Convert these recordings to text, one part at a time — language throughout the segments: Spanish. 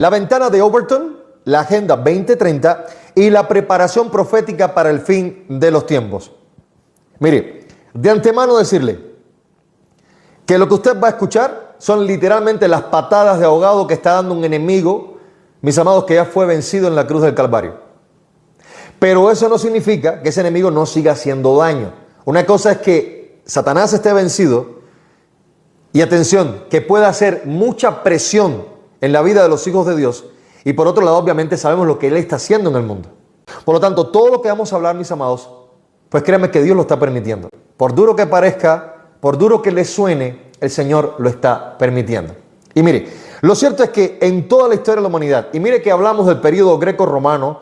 La ventana de Overton, la Agenda 2030 y la preparación profética para el fin de los tiempos. Mire, de antemano decirle que lo que usted va a escuchar son literalmente las patadas de ahogado que está dando un enemigo, mis amados, que ya fue vencido en la cruz del Calvario. Pero eso no significa que ese enemigo no siga haciendo daño. Una cosa es que Satanás esté vencido y, atención, que pueda hacer mucha presión en la vida de los hijos de Dios, y por otro lado, obviamente, sabemos lo que Él está haciendo en el mundo. Por lo tanto, todo lo que vamos a hablar, mis amados, pues créanme que Dios lo está permitiendo. Por duro que parezca, por duro que le suene, el Señor lo está permitiendo. Y mire, lo cierto es que en toda la historia de la humanidad, y mire que hablamos del periodo greco-romano,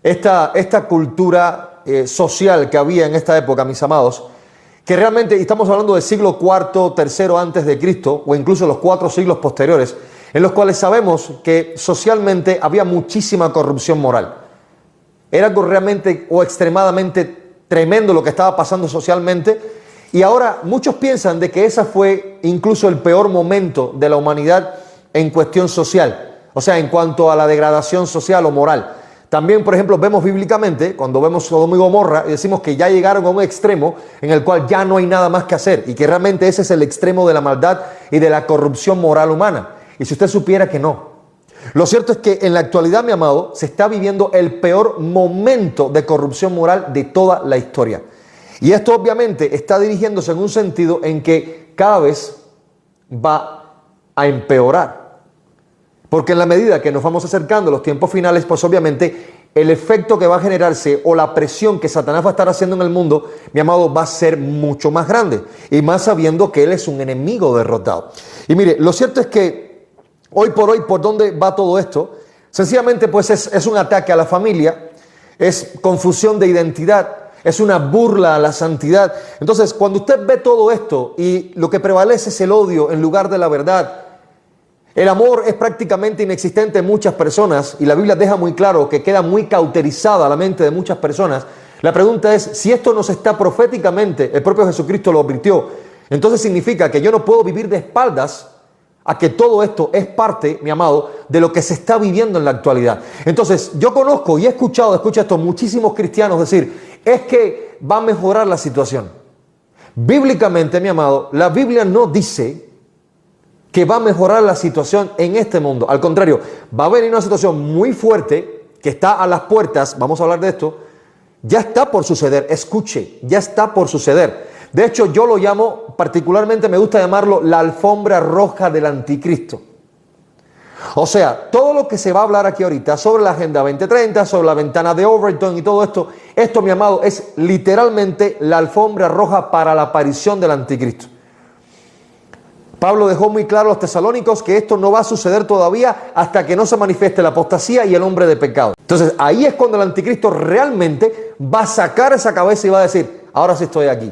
esta cultura social que había en esta época, mis amados, que realmente estamos hablando del siglo IV, III antes de Cristo, o incluso los 4 siglos posteriores, en los cuales sabemos que socialmente había muchísima corrupción moral. Era algo realmente o extremadamente tremendo lo que estaba pasando socialmente, y ahora muchos piensan de que ese fue incluso el peor momento de la humanidad en cuestión social, o sea, en cuanto a la degradación social o moral. También, por ejemplo, vemos bíblicamente, cuando vemos Sodoma y Gomorra, y decimos que ya llegaron a un extremo en el cual ya no hay nada más que hacer, y que realmente ese es el extremo de la maldad y de la corrupción moral humana. Y si usted supiera que no. Lo cierto es que en la actualidad, mi amado, se está viviendo el peor momento de corrupción moral de toda la historia. Y esto obviamente está dirigiéndose en un sentido en que cada vez va a empeorar. Porque en la medida que nos vamos acercando a los tiempos finales, pues obviamente el efecto que va a generarse o la presión que Satanás va a estar haciendo en el mundo, mi amado, va a ser mucho más grande. Y más sabiendo que él es un enemigo derrotado. Y mire, lo cierto es que hoy, ¿por dónde va todo esto? Sencillamente, pues es un ataque a la familia, es confusión de identidad, es una burla a la santidad. Entonces, cuando usted ve todo esto y lo que prevalece es el odio en lugar de la verdad, el amor es prácticamente inexistente en muchas personas, y la Biblia deja muy claro que queda muy cauterizada la mente de muchas personas. La pregunta es, si esto nos está proféticamente, el propio Jesucristo lo advirtió, entonces significa que yo no puedo vivir de espaldas a que todo esto es parte, mi amado, de lo que se está viviendo en la actualidad. Entonces, yo conozco y he escuchado, escucha esto, muchísimos cristianos decir, es que va a mejorar la situación. Bíblicamente, mi amado, la Biblia no dice que va a mejorar la situación en este mundo. Al contrario, va a venir una situación muy fuerte que está a las puertas, vamos a hablar de esto, ya está por suceder, escuche, ya está por suceder. De hecho, yo lo llamo, particularmente me gusta llamarlo la alfombra roja del anticristo. O sea, todo lo que se va a hablar aquí ahorita sobre la Agenda 2030, sobre la ventana de Overton y todo esto, mi amado, es literalmente la alfombra roja para la aparición del anticristo. Pablo dejó muy claro a los tesalónicos que esto no va a suceder todavía hasta que no se manifieste la apostasía y el hombre de pecado. Entonces, ahí es cuando el anticristo realmente va a sacar esa cabeza y va a decir, ahora sí estoy aquí.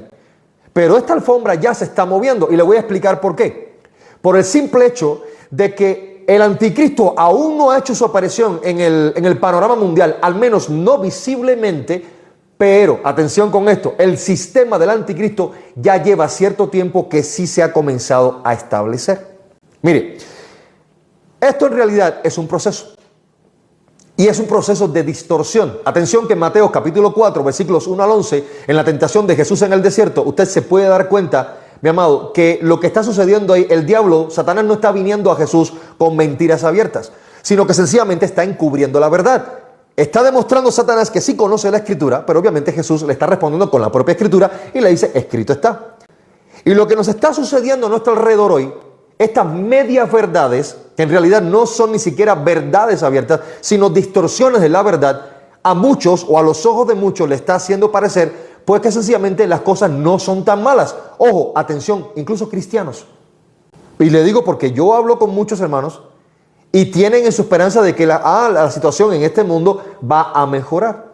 Pero esta alfombra ya se está moviendo y le voy a explicar por qué. Por el simple hecho de que el anticristo aún no ha hecho su aparición en el panorama mundial, al menos no visiblemente, pero, atención con esto, el sistema del anticristo ya lleva cierto tiempo que sí se ha comenzado a establecer. Mire, esto en realidad es un proceso. Y es un proceso de distorsión. Atención que en Mateo capítulo 4, versículos 1 al 11, en la tentación de Jesús en el desierto, usted se puede dar cuenta, mi amado, que lo que está sucediendo ahí, el diablo, Satanás no está viniendo a Jesús con mentiras abiertas, sino que sencillamente está encubriendo la verdad. Está demostrando Satanás que sí conoce la Escritura, pero obviamente Jesús le está respondiendo con la propia Escritura y le dice, escrito está. Y lo que nos está sucediendo a nuestro alrededor hoy, estas medias verdades, que en realidad no son ni siquiera verdades abiertas, sino distorsiones de la verdad, a muchos o a los ojos de muchos le está haciendo parecer, pues que sencillamente las cosas no son tan malas. Ojo, atención, incluso cristianos. Y le digo porque yo hablo con muchos hermanos y tienen en su esperanza de que la situación en este mundo va a mejorar.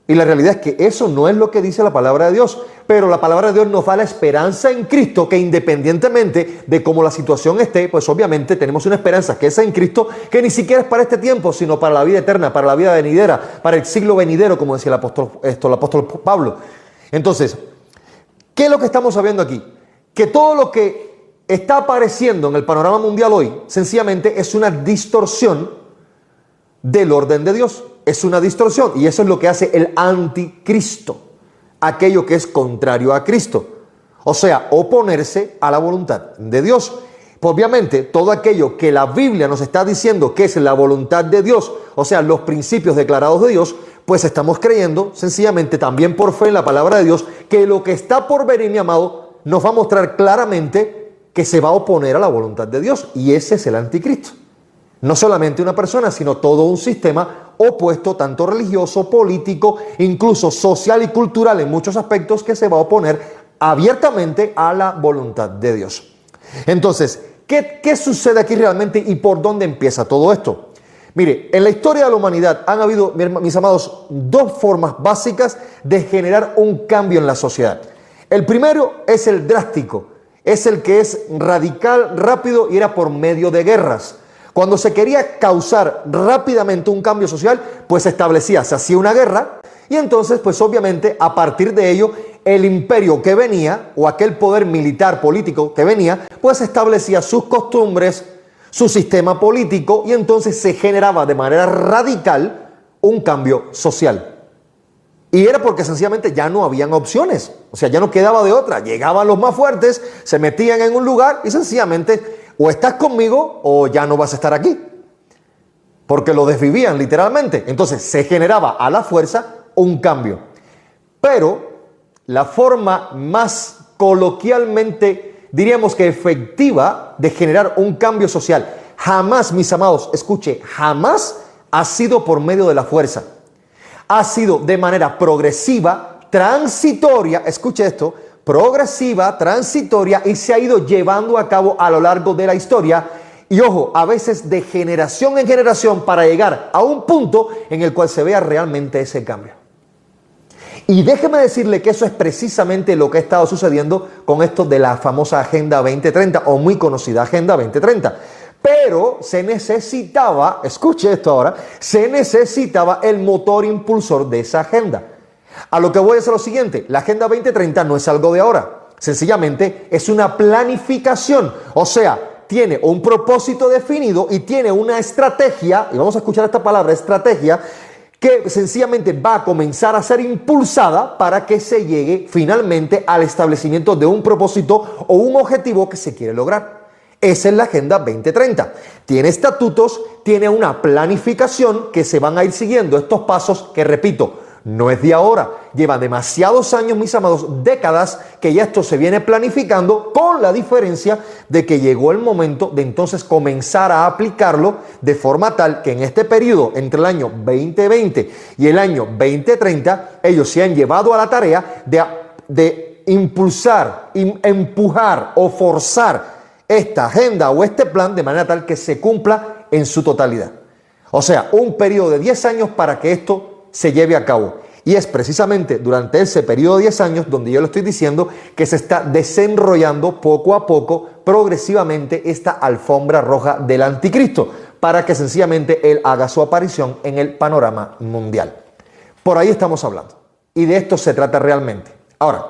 Y la realidad es que eso no es lo que dice la palabra de Dios. Pero la palabra de Dios nos da la esperanza en Cristo, que independientemente de cómo la situación esté, pues obviamente tenemos una esperanza que es en Cristo, que ni siquiera es para este tiempo, sino para la vida eterna, para la vida venidera, para el siglo venidero, como decía el apóstol Pablo. Entonces, ¿qué es lo que estamos sabiendo aquí? Que todo lo que está apareciendo en el panorama mundial hoy, sencillamente es una distorsión del orden de Dios. Es una distorsión y eso es lo que hace el anticristo, aquello que es contrario a Cristo. O sea, oponerse a la voluntad de Dios. Pues obviamente, todo aquello que la Biblia nos está diciendo que es la voluntad de Dios, o sea, los principios declarados de Dios, pues estamos creyendo sencillamente también por fe en la palabra de Dios que lo que está por venir, mi amado, nos va a mostrar claramente que se va a oponer a la voluntad de Dios. Y ese es el anticristo. No solamente una persona, sino todo un sistema opuesto, tanto religioso, político, incluso social y cultural en muchos aspectos, que se va a oponer abiertamente a la voluntad de Dios. Entonces, ¿qué sucede aquí realmente y por dónde empieza todo esto? Mire, en la historia de la humanidad han habido, mis amados, dos formas básicas de generar un cambio en la sociedad. El primero es el drástico, es el que es radical, rápido y era por medio de guerras. Cuando se quería causar rápidamente un cambio social, pues se hacía una guerra y entonces, pues obviamente, a partir de ello, el imperio que venía o aquel poder militar político que venía, pues establecía sus costumbres, su sistema político y entonces se generaba de manera radical un cambio social. Y era porque sencillamente ya no habían opciones, o sea, ya no quedaba de otra. Llegaban los más fuertes, se metían en un lugar y sencillamente o estás conmigo o ya no vas a estar aquí. Porque lo desvivían literalmente. Entonces se generaba a la fuerza un cambio. Pero la forma más coloquialmente, diríamos que efectiva, de generar un cambio social, jamás, mis amados, escuche, jamás ha sido por medio de la fuerza. Ha sido de manera progresiva, transitoria, escuche esto, progresiva, transitoria y se ha ido llevando a cabo a lo largo de la historia y ojo, a veces de generación en generación para llegar a un punto en el cual se vea realmente ese cambio. Y déjeme decirle que eso es precisamente lo que ha estado sucediendo con esto de la famosa Agenda 2030 o muy conocida Agenda 2030. Pero se necesitaba, escuche esto ahora, se necesitaba el motor impulsor de esa agenda. A lo que voy a decir lo siguiente, la Agenda 2030 no es algo de ahora, sencillamente es una planificación, o sea, tiene un propósito definido y tiene una estrategia, y vamos a escuchar esta palabra, estrategia, que sencillamente va a comenzar a ser impulsada para que se llegue finalmente al establecimiento de un propósito o un objetivo que se quiere lograr. Esa es la Agenda 2030. Tiene estatutos, tiene una planificación que se van a ir siguiendo estos pasos que, repito, no es de ahora. Lleva demasiados años, mis amados, décadas, que ya esto se viene planificando, con la diferencia de que llegó el momento de entonces comenzar a aplicarlo de forma tal que en este periodo, entre el año 2020 y el año 2030, ellos se han llevado a la tarea de impulsar, empujar o forzar esta agenda o este plan de manera tal que se cumpla en su totalidad. O sea, un periodo de 10 años para que esto se lleve a cabo. Y es precisamente durante ese periodo de 10 años donde yo le estoy diciendo que se está desenrollando poco a poco, progresivamente, esta alfombra roja del anticristo, para que sencillamente él haga su aparición en el panorama mundial. Por ahí estamos hablando. Y de esto se trata realmente. Ahora,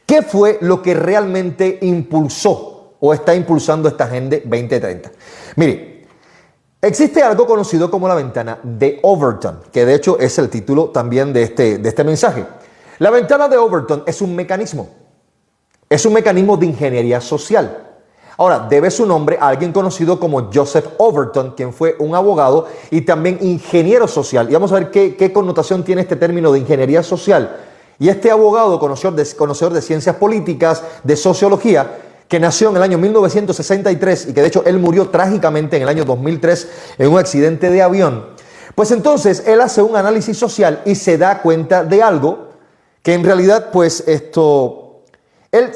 ¿qué fue lo que realmente impulsó o está impulsando esta Agenda 2030? Mire, existe algo conocido como la ventana de Overton, que de hecho es el título también de este mensaje. La ventana de Overton es un mecanismo de ingeniería social. Ahora, debe su nombre a alguien conocido como Joseph Overton, quien fue un abogado y también ingeniero social. Y vamos a ver qué connotación tiene este término de ingeniería social. Y este abogado, conocedor de ciencias políticas, de sociología, que nació en el año 1963 y que de hecho él murió trágicamente en el año 2003 en un accidente de avión, pues entonces él hace un análisis social y se da cuenta de algo que en realidad él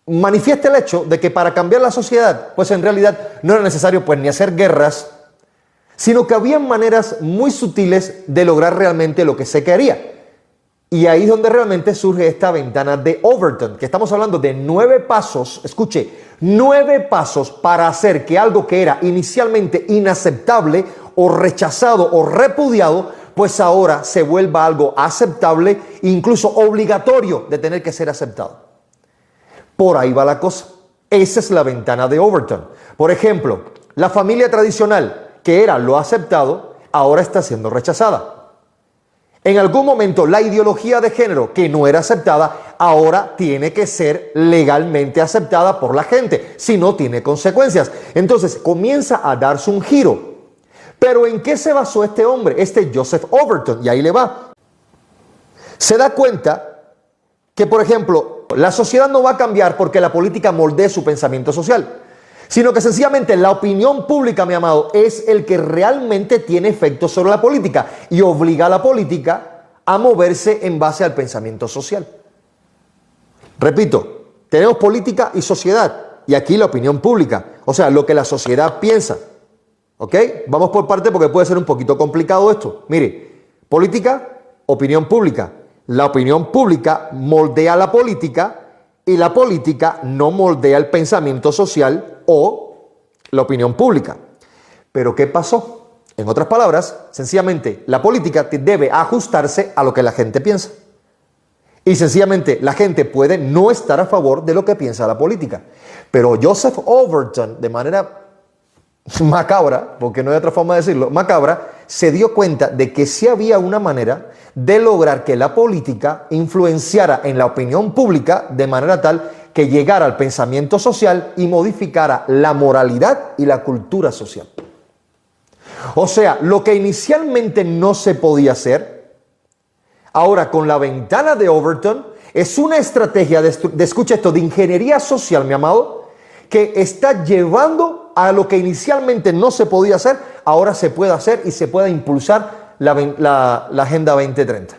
manifiesta el hecho de que para cambiar la sociedad, pues en realidad no era necesario pues ni hacer guerras, sino que había maneras muy sutiles de lograr realmente lo que se quería. Y ahí es donde realmente surge esta ventana de Overton, que estamos hablando de 9 pasos, escuche, 9 pasos para hacer que algo que era inicialmente inaceptable o rechazado o repudiado, pues ahora se vuelva algo aceptable, incluso obligatorio de tener que ser aceptado. Por ahí va la cosa. Esa es la ventana de Overton. Por ejemplo, la familia tradicional, que era lo aceptado, ahora está siendo rechazada. En algún momento la ideología de género que no era aceptada, ahora tiene que ser legalmente aceptada por la gente, si no tiene consecuencias. Entonces comienza a darse un giro. Pero ¿en qué se basó este hombre, este Joseph Overton? Y ahí le va. Se da cuenta que, por ejemplo, la sociedad no va a cambiar porque la política moldee su pensamiento social, sino que sencillamente la opinión pública, mi amado, es el que realmente tiene efecto sobre la política y obliga a la política a moverse en base al pensamiento social. Repito, tenemos política y sociedad, y aquí la opinión pública, o sea, lo que la sociedad piensa. ¿Ok? Vamos por parte porque puede ser un poquito complicado esto. Mire, política, opinión pública. La opinión pública moldea la política y la política no moldea el pensamiento social o la opinión pública. Pero ¿qué pasó? En otras palabras, sencillamente la política debe ajustarse a lo que la gente piensa. Y sencillamente la gente puede no estar a favor de lo que piensa la política. Pero Joseph Overton, de manera macabra, porque no hay otra forma de decirlo, macabra, se dio cuenta de que sí había una manera de lograr que la política influenciara en la opinión pública de manera tal que llegara al pensamiento social y modificara la moralidad y la cultura social. O sea, lo que inicialmente no se podía hacer, ahora con la ventana de Overton, es una estrategia escucha esto, de ingeniería social, mi amado, que está llevando a lo que inicialmente no se podía hacer, ahora se puede hacer y se puede impulsar la Agenda 2030.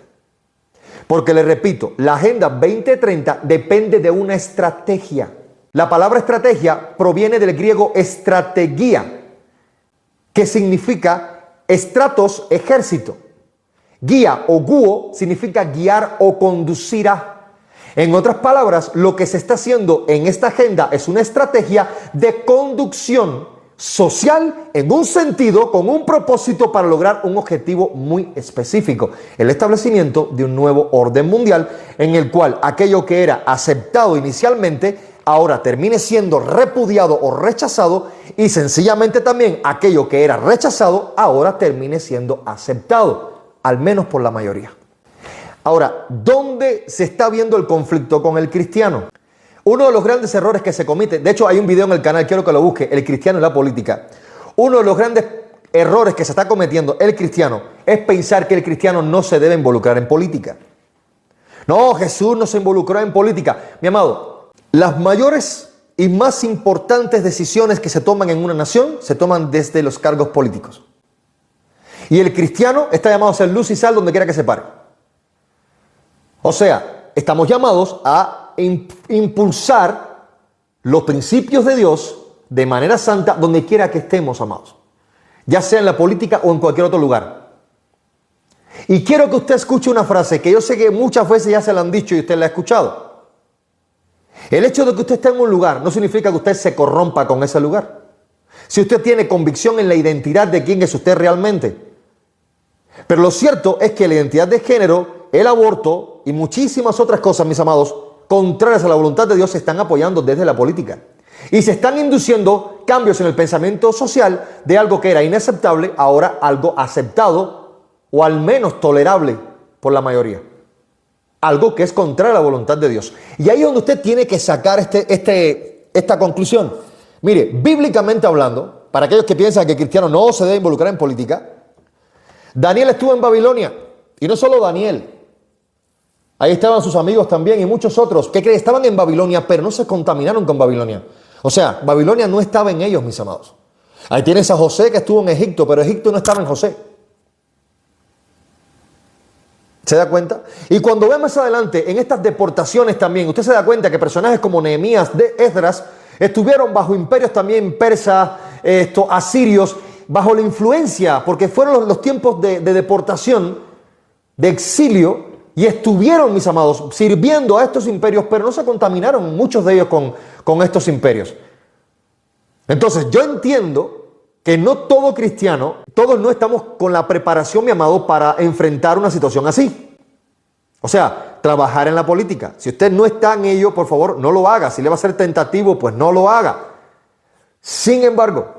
Porque le repito, la Agenda 2030 depende de una estrategia. La palabra estrategia proviene del griego estrategia, que significa estratos, ejército. Guía o guo significa guiar o conducir a. En otras palabras, lo que se está haciendo en esta agenda es una estrategia de conducción social en un sentido, con un propósito para lograr un objetivo muy específico: el establecimiento de un nuevo orden mundial en el cual aquello que era aceptado inicialmente ahora termine siendo repudiado o rechazado, y sencillamente también aquello que era rechazado ahora termine siendo aceptado, al menos por la mayoría. Ahora, ¿dónde se está viendo el conflicto con el cristiano? Uno de los grandes errores que se comete, de hecho hay un video en el canal, quiero que lo busque, el cristiano y la política. Uno de los grandes errores que se está cometiendo el cristiano es pensar que el cristiano no se debe involucrar en política. No, Jesús no se involucró en política. Mi amado, las mayores y más importantes decisiones que se toman en una nación se toman desde los cargos políticos. Y el cristiano está llamado a ser luz y sal donde quiera que se pare. O sea, estamos llamados a impulsar los principios de Dios de manera santa donde quiera que estemos, amados. Ya sea en la política o en cualquier otro lugar. Y quiero que usted escuche una frase que yo sé que muchas veces ya se la han dicho y usted la ha escuchado. El hecho de que usted esté en un lugar no significa que usted se corrompa con ese lugar. Si usted tiene convicción en la identidad de quién es usted realmente. Pero lo cierto es que la identidad de género, el aborto y muchísimas otras cosas, mis amados, contrarias a la voluntad de Dios, se están apoyando desde la política. Y se están induciendo cambios en el pensamiento social de algo que era inaceptable, ahora algo aceptado o al menos tolerable por la mayoría. Algo que es contrario a la voluntad de Dios. Y ahí es donde usted tiene que sacar esta conclusión. Mire, bíblicamente hablando, para aquellos que piensan que el cristiano no se debe involucrar en política, Daniel estuvo en Babilonia. Y no solo Daniel. Ahí estaban sus amigos también y muchos otros que estaban en Babilonia, pero no se contaminaron con Babilonia. O sea, Babilonia no estaba en ellos, mis amados. Ahí tienes a José que estuvo en Egipto, pero Egipto no estaba en José. ¿Se da cuenta? Y cuando ve más adelante en estas deportaciones también, usted se da cuenta que personajes como Nehemías, de Esdras, estuvieron bajo imperios también persas, asirios, bajo la influencia, porque fueron los tiempos de deportación, de exilio, y estuvieron, mis amados, sirviendo a estos imperios, pero no se contaminaron muchos de ellos con estos imperios. Entonces, yo entiendo que no todo cristiano, todos no estamos con la preparación, mi amado, para enfrentar una situación así. O sea, trabajar en la política. Si usted no está en ello, por favor, no lo haga. Si le va a ser tentativo, pues no lo haga. Sin embargo,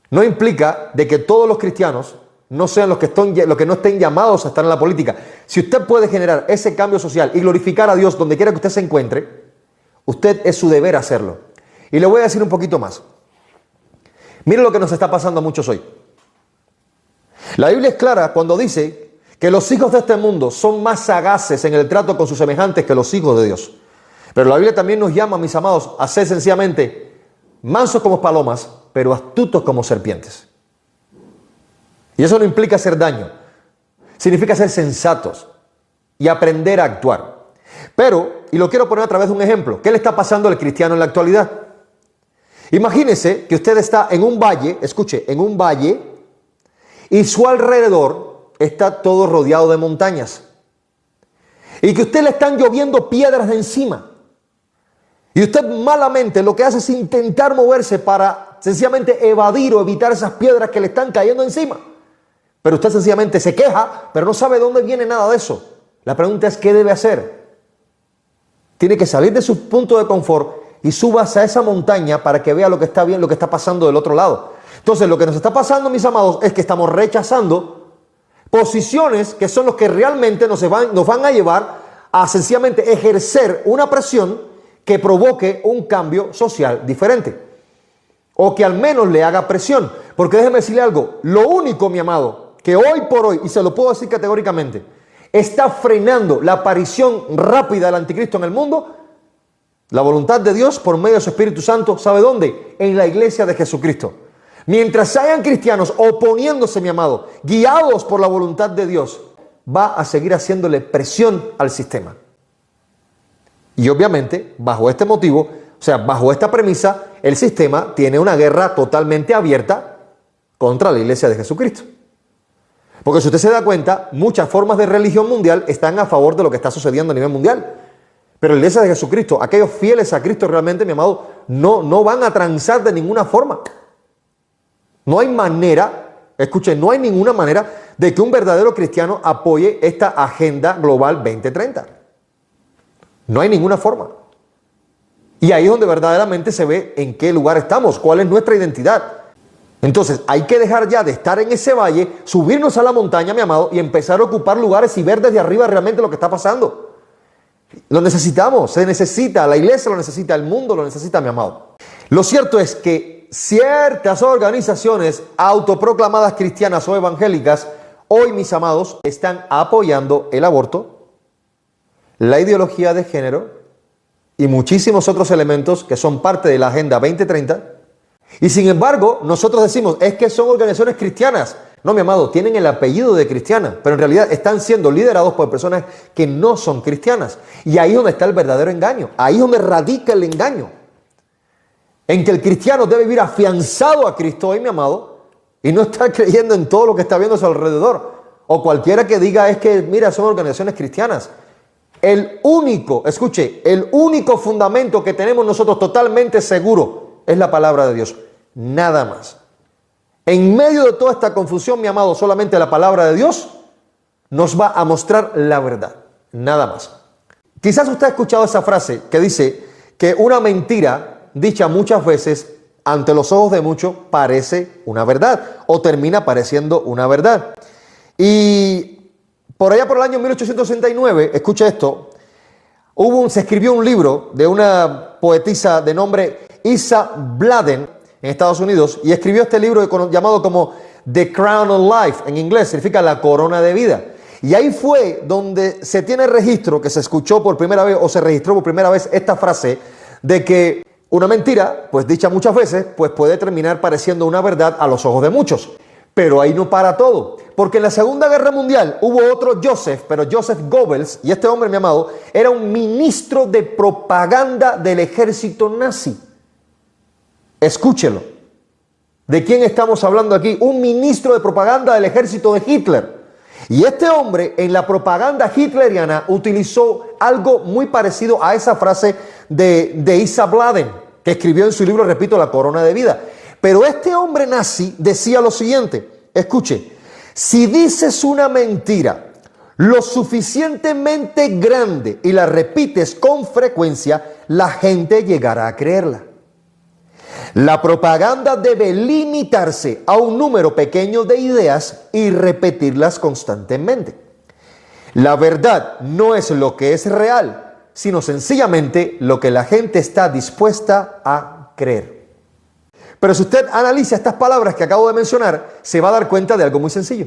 No implica de que todos los cristianos no sean los que no estén llamados a estar en la política. Si usted puede generar ese cambio social y glorificar a Dios donde quiera que usted se encuentre, usted es su deber hacerlo. Y le voy a decir un poquito más. Miren lo que nos está pasando a muchos hoy. La Biblia es clara cuando dice que los hijos de este mundo son más sagaces en el trato con sus semejantes que los hijos de Dios. Pero la Biblia también nos llama, mis amados, a ser sencillamente mansos como palomas, pero astutos como serpientes. Y eso no implica hacer daño. Significa ser sensatos y aprender a actuar. Pero, y lo quiero poner a través de un ejemplo, ¿qué le está pasando al cristiano en la actualidad? Imagínese que usted está en un valle, escuche, en un valle, y su alrededor está todo rodeado de montañas. Y que a usted le están lloviendo piedras de encima. Y usted malamente lo que hace es intentar moverse para sencillamente evadir o evitar esas piedras que le están cayendo encima. Pero usted sencillamente se queja, pero no sabe de dónde viene nada de eso. La pregunta es, ¿qué debe hacer? Tiene que salir de su punto de confort y subas a esa montaña para que vea lo que está bien, lo que está pasando del otro lado. Entonces, lo que nos está pasando, mis amados, es que estamos rechazando posiciones que son los que realmente nos van a llevar a sencillamente ejercer una presión que provoque un cambio social diferente. O que al menos le haga presión. Porque déjeme decirle algo, lo único, mi amado, que hoy por hoy, y se lo puedo decir categóricamente, está frenando la aparición rápida del anticristo en el mundo, la voluntad de Dios por medio de su Espíritu Santo, ¿sabe dónde? En la iglesia de Jesucristo. Mientras hayan cristianos oponiéndose, mi amado, guiados por la voluntad de Dios, va a seguir haciéndole presión al sistema. Y obviamente, bajo este motivo, o sea, bajo esta premisa, el sistema tiene una guerra totalmente abierta contra la iglesia de Jesucristo. Porque si usted se da cuenta, muchas formas de religión mundial están a favor de lo que está sucediendo a nivel mundial. Pero la iglesia de Jesucristo, aquellos fieles a Cristo realmente, mi amado, no van a transar de ninguna forma. No hay manera, escuchen, no hay ninguna manera de que un verdadero cristiano apoye esta agenda global 2030. No hay ninguna forma. Y ahí es donde verdaderamente se ve en qué lugar estamos, cuál es nuestra identidad. Entonces hay que dejar ya de estar en ese valle, subirnos a la montaña, mi amado, y empezar a ocupar lugares y ver desde arriba realmente lo que está pasando. Lo necesitamos, se necesita, la iglesia lo necesita, el mundo lo necesita, mi amado. Lo cierto es que ciertas organizaciones autoproclamadas cristianas o evangélicas, hoy, mis amados, están apoyando el aborto, la ideología de género y muchísimos otros elementos que son parte de la Agenda 2030. Y sin embargo, nosotros decimos, es que son organizaciones cristianas. No, mi amado, tienen el apellido de cristiana, pero en realidad están siendo liderados por personas que no son cristianas. Y ahí es donde está el verdadero engaño. Ahí es donde radica el engaño. En que el cristiano debe vivir afianzado a Cristo hoy, mi amado, y no estar creyendo en todo lo que está viendo a su alrededor. O cualquiera que diga es que, mira, son organizaciones cristianas. El único fundamento que tenemos nosotros totalmente seguro es la palabra de Dios. Nada más. En medio de toda esta confusión, mi amado, solamente la palabra de Dios nos va a mostrar la verdad. Nada más. Quizás usted ha escuchado esa frase que dice que una mentira dicha muchas veces ante los ojos de muchos parece una verdad o termina pareciendo una verdad. Y por allá por el año 1869, escucha esto, se escribió un libro de una poetisa de nombre Isa Bladen en Estados Unidos, y escribió este libro llamado como The Crown of Life, en inglés significa la corona de vida. Y ahí fue donde se tiene registro, que se escuchó por primera vez o se registró por primera vez esta frase de que una mentira, pues dicha muchas veces, pues puede terminar pareciendo una verdad a los ojos de muchos. Pero ahí no para todo, porque en la Segunda Guerra Mundial hubo otro Joseph, pero Joseph Goebbels, y este hombre, mi amado, era un ministro de propaganda del ejército nazi. Escúchelo. ¿De quién estamos hablando aquí? Un ministro de propaganda del ejército de Hitler. Y este hombre en la propaganda hitleriana utilizó algo muy parecido a esa frase de Isa Bladen, que escribió en su libro, repito, La corona de vida. Pero este hombre nazi decía lo siguiente, escuche, si dices una mentira lo suficientemente grande y la repites con frecuencia, la gente llegará a creerla. La propaganda debe limitarse a un número pequeño de ideas y repetirlas constantemente. La verdad no es lo que es real, sino sencillamente lo que la gente está dispuesta a creer. Pero si usted analiza estas palabras que acabo de mencionar, se va a dar cuenta de algo muy sencillo,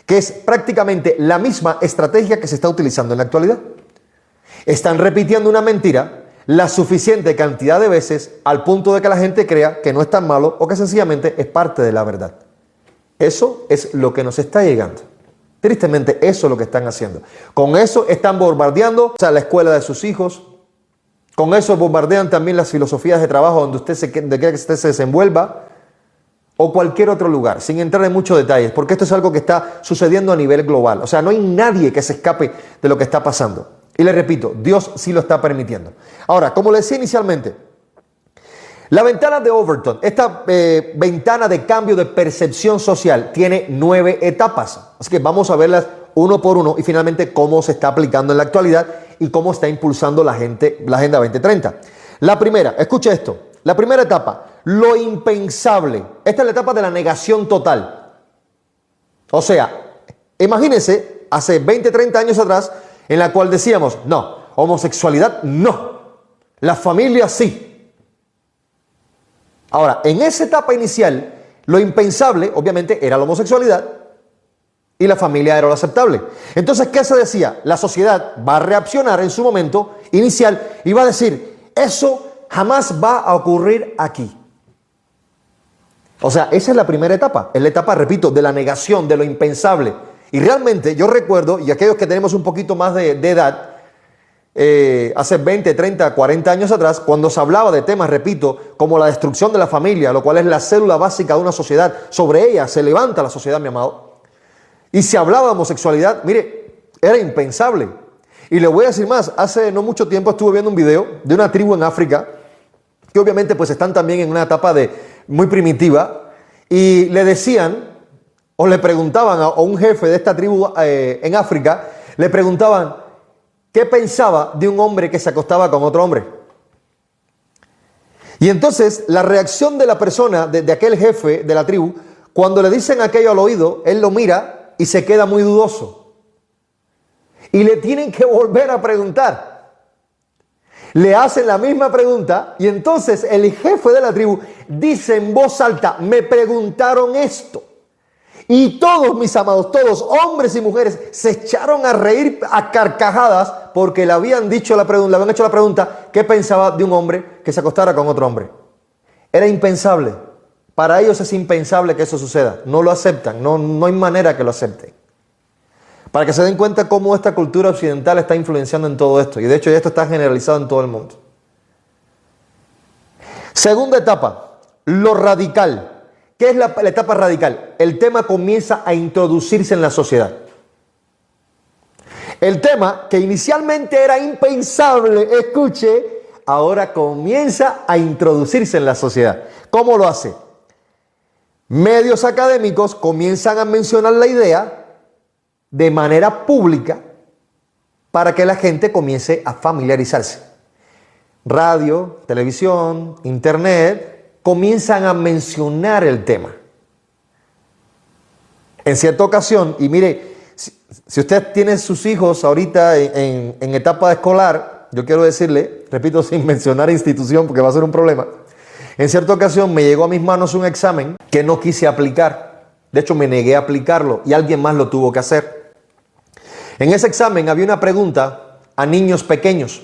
que es prácticamente la misma estrategia que se está utilizando en la actualidad. Están repitiendo una mentira la suficiente cantidad de veces al punto de que la gente crea que no es tan malo o que sencillamente es parte de la verdad. Eso es lo que nos está llegando. Tristemente, eso es lo que están haciendo. Con eso están bombardeando la escuela de sus hijos. Con eso bombardean también las filosofías de trabajo donde quiera que usted se desenvuelva, o cualquier otro lugar, sin entrar en muchos detalles, porque esto es algo que está sucediendo a nivel global. O sea, no hay nadie que se escape de lo que está pasando. Y le repito, Dios sí lo está permitiendo. Ahora, como le decía inicialmente, la ventana de Overton, esta ventana de cambio de percepción social, tiene 9 etapas. Así que vamos a verlas uno por uno y finalmente cómo se está aplicando en la actualidad y cómo está impulsando la Agenda 2030. La primera, escuche esto, la primera etapa, lo impensable. Esta es la etapa de la negación total. O sea, imagínense, hace 20, 30 años atrás, en la cual decíamos, no, homosexualidad no, la familia sí. Ahora, en esa etapa inicial, lo impensable, obviamente, era la homosexualidad y la familia era lo aceptable. Entonces, ¿qué se decía? La sociedad va a reaccionar en su momento inicial y va a decir, eso jamás va a ocurrir aquí. O sea, esa es la primera etapa. Es la etapa, repito, de la negación, de lo impensable. Y realmente yo recuerdo, y aquellos que tenemos un poquito más de edad, hace 20, 30, 40 años atrás, cuando se hablaba de temas, repito, como la destrucción de la familia, lo cual es la célula básica de una sociedad, sobre ella se levanta la sociedad, mi amado, y se hablaba de homosexualidad, mire, era impensable. Y le voy a decir más, hace no mucho tiempo estuve viendo un video de una tribu en África, que obviamente pues están también en una etapa muy primitiva, y le decían, o le preguntaban a un jefe de esta tribu en África, le preguntaban qué pensaba de un hombre que se acostaba con otro hombre. Y entonces la reacción de la persona, de aquel jefe de la tribu, cuando le dicen aquello al oído, él lo mira y se queda muy dudoso. Y le tienen que volver a preguntar. Le hacen la misma pregunta y entonces el jefe de la tribu dice en voz alta, me preguntaron esto. Y todos, mis amados, todos, hombres y mujeres, se echaron a reír a carcajadas porque le habían hecho la pregunta, ¿qué pensaba de un hombre que se acostara con otro hombre? Era impensable. Para ellos es impensable que eso suceda. No lo aceptan, no hay manera que lo acepten. Para que se den cuenta cómo esta cultura occidental está influenciando en todo esto. Y de hecho ya esto está generalizado en todo el mundo. Segunda etapa, lo radical. ¿Qué es la etapa radical? El tema comienza a introducirse en la sociedad. El tema que inicialmente era impensable, escuche, ahora comienza a introducirse en la sociedad. ¿Cómo lo hace? Medios académicos comienzan a mencionar la idea de manera pública para que la gente comience a familiarizarse. Radio, televisión, internet comienzan a mencionar el tema. En cierta ocasión, y mire, si usted tiene sus hijos ahorita en etapa escolar, yo quiero decirle, repito, sin mencionar institución porque va a ser un problema, en cierta ocasión me llegó a mis manos un examen que no quise aplicar. De hecho, me negué a aplicarlo y alguien más lo tuvo que hacer. En ese examen había una pregunta a niños pequeños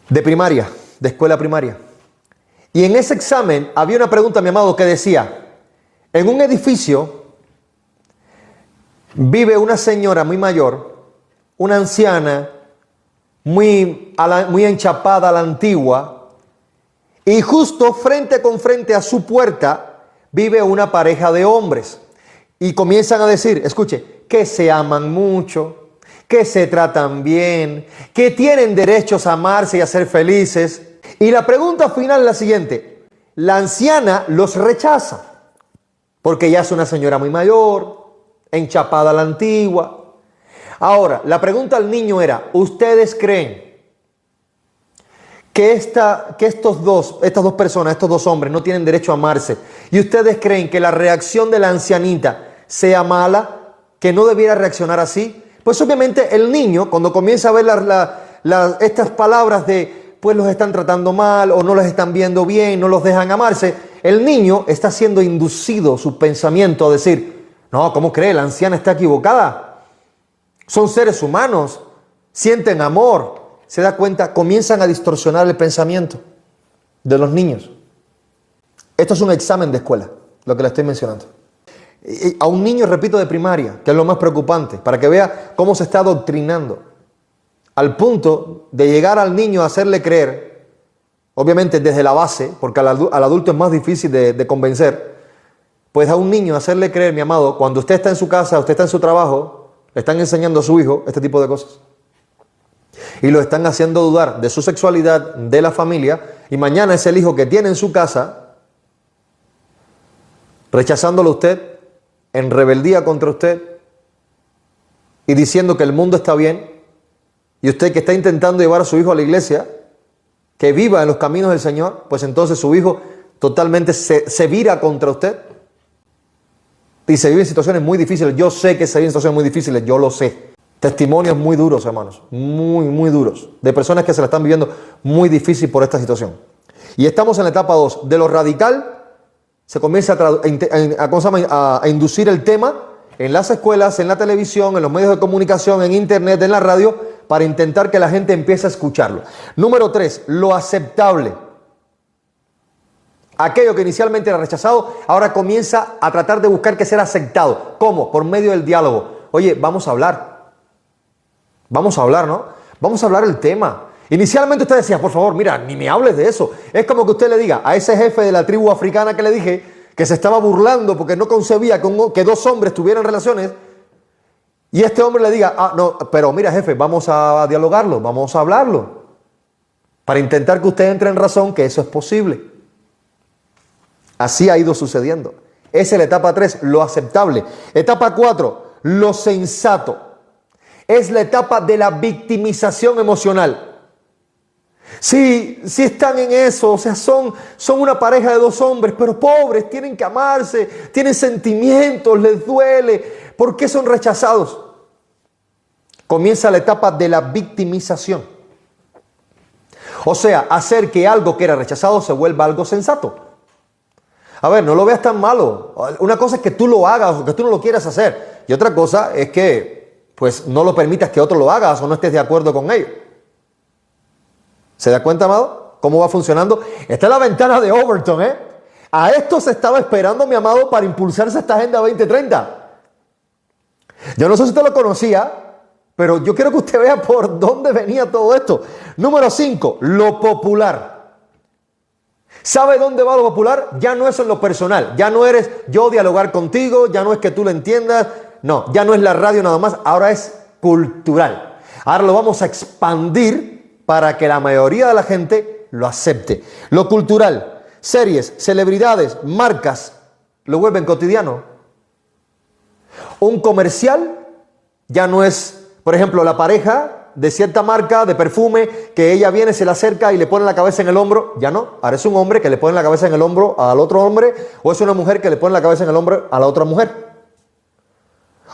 de primaria, de escuela primaria. Y en ese examen había una pregunta, mi amado, que decía, en un edificio vive una señora muy mayor, una anciana, muy enchapada a la antigua, y justo frente con frente a su puerta vive una pareja de hombres. Y comienzan a decir, escuche, que se aman mucho, que se tratan bien, que tienen derechos a amarse y a ser felices. Y la pregunta final es la siguiente. La anciana los rechaza porque ya es una señora muy mayor, enchapada a la antigua. Ahora, la pregunta al niño era, ¿ustedes creen que estas dos personas, estos dos hombres no tienen derecho a amarse, y ustedes creen que la reacción de la ancianita sea mala, que no debiera reaccionar así, pues obviamente el niño, cuando comienza a ver estas palabras de pues los están tratando mal o no los están viendo bien, no los dejan amarse, el niño está siendo inducido su pensamiento a decir, no, ¿cómo cree? La anciana está equivocada. Son seres humanos, sienten amor. Se da cuenta, comienzan a distorsionar el pensamiento de los niños. Esto es un examen de escuela, lo que le estoy mencionando. A un niño, repito, de primaria, que es lo más preocupante, para que vea cómo se está adoctrinando, al punto de llegar al niño a hacerle creer, obviamente desde la base, porque al adulto es más difícil de convencer, pues a un niño hacerle creer, mi amado, cuando usted está en su casa, usted está en su trabajo, le están enseñando a su hijo este tipo de cosas. Y lo están haciendo dudar de su sexualidad, de la familia, y mañana es el hijo que tiene en su casa, rechazándolo a usted, en rebeldía contra usted, y diciendo que el mundo está bien, y usted que está intentando llevar a su hijo a la iglesia, que viva en los caminos del Señor, pues entonces su hijo totalmente se vira contra usted, y se vive en situaciones muy difíciles. Yo sé que se vive en situaciones muy difíciles, yo lo sé. Testimonios muy duros, hermanos, muy, muy duros, de personas que se la están viviendo muy difícil por esta situación. Y estamos en la etapa 2. De lo radical, se comienza a inducir el tema en las escuelas, en la televisión, en los medios de comunicación, en internet, en la radio, para intentar que la gente empiece a escucharlo. Número 3, lo aceptable. Aquello que inicialmente era rechazado, ahora comienza a tratar de buscar que sea aceptado. ¿Cómo? Por medio del diálogo. Oye, vamos a hablar. Vamos a hablar, ¿no? Vamos a hablar el tema. Inicialmente usted decía, por favor, mira, ni me hables de eso. Es como que usted le diga a ese jefe de la tribu africana que le dije, que se estaba burlando porque no concebía que dos hombres tuvieran relaciones, y este hombre le diga, no, pero mira, jefe, vamos a dialogarlo, vamos a hablarlo, para intentar que usted entre en razón que eso es posible. Así ha ido sucediendo. Esa es la etapa 3, lo aceptable. Etapa 4, lo sensato. Es la etapa de la victimización emocional. Sí están en eso, o sea, son una pareja de dos hombres, pero pobres, tienen que amarse, tienen sentimientos, les duele. ¿Por qué son rechazados? Comienza la etapa de la victimización. O sea, hacer que algo que era rechazado se vuelva algo sensato. A ver, no lo veas tan malo. Una cosa es que tú lo hagas o que tú no lo quieras hacer. Y otra cosa es que pues no lo permitas que otro lo haga o no estés de acuerdo con ello. ¿Se da cuenta, amado? ¿Cómo va funcionando? Esta es la ventana de Overton, ¿eh? A esto se estaba esperando, mi amado, para impulsarse esta Agenda 2030. Yo no sé si usted lo conocía, pero yo quiero que usted vea por dónde venía todo esto. Número 5, lo popular. ¿Sabe dónde va lo popular? Ya no es en lo personal. Ya no eres yo dialogar contigo, ya no es que tú lo entiendas. No, ya no es la radio nada más, ahora es cultural. Ahora lo vamos a expandir para que la mayoría de la gente lo acepte. Lo cultural, series, celebridades, marcas, lo vuelven cotidiano. Un comercial ya no es, por ejemplo, la pareja de cierta marca de perfume que ella viene, se le acerca y le pone la cabeza en el hombro. Ya no, ahora es un hombre que le pone la cabeza en el hombro al otro hombre, o es una mujer que le pone la cabeza en el hombro a la otra mujer.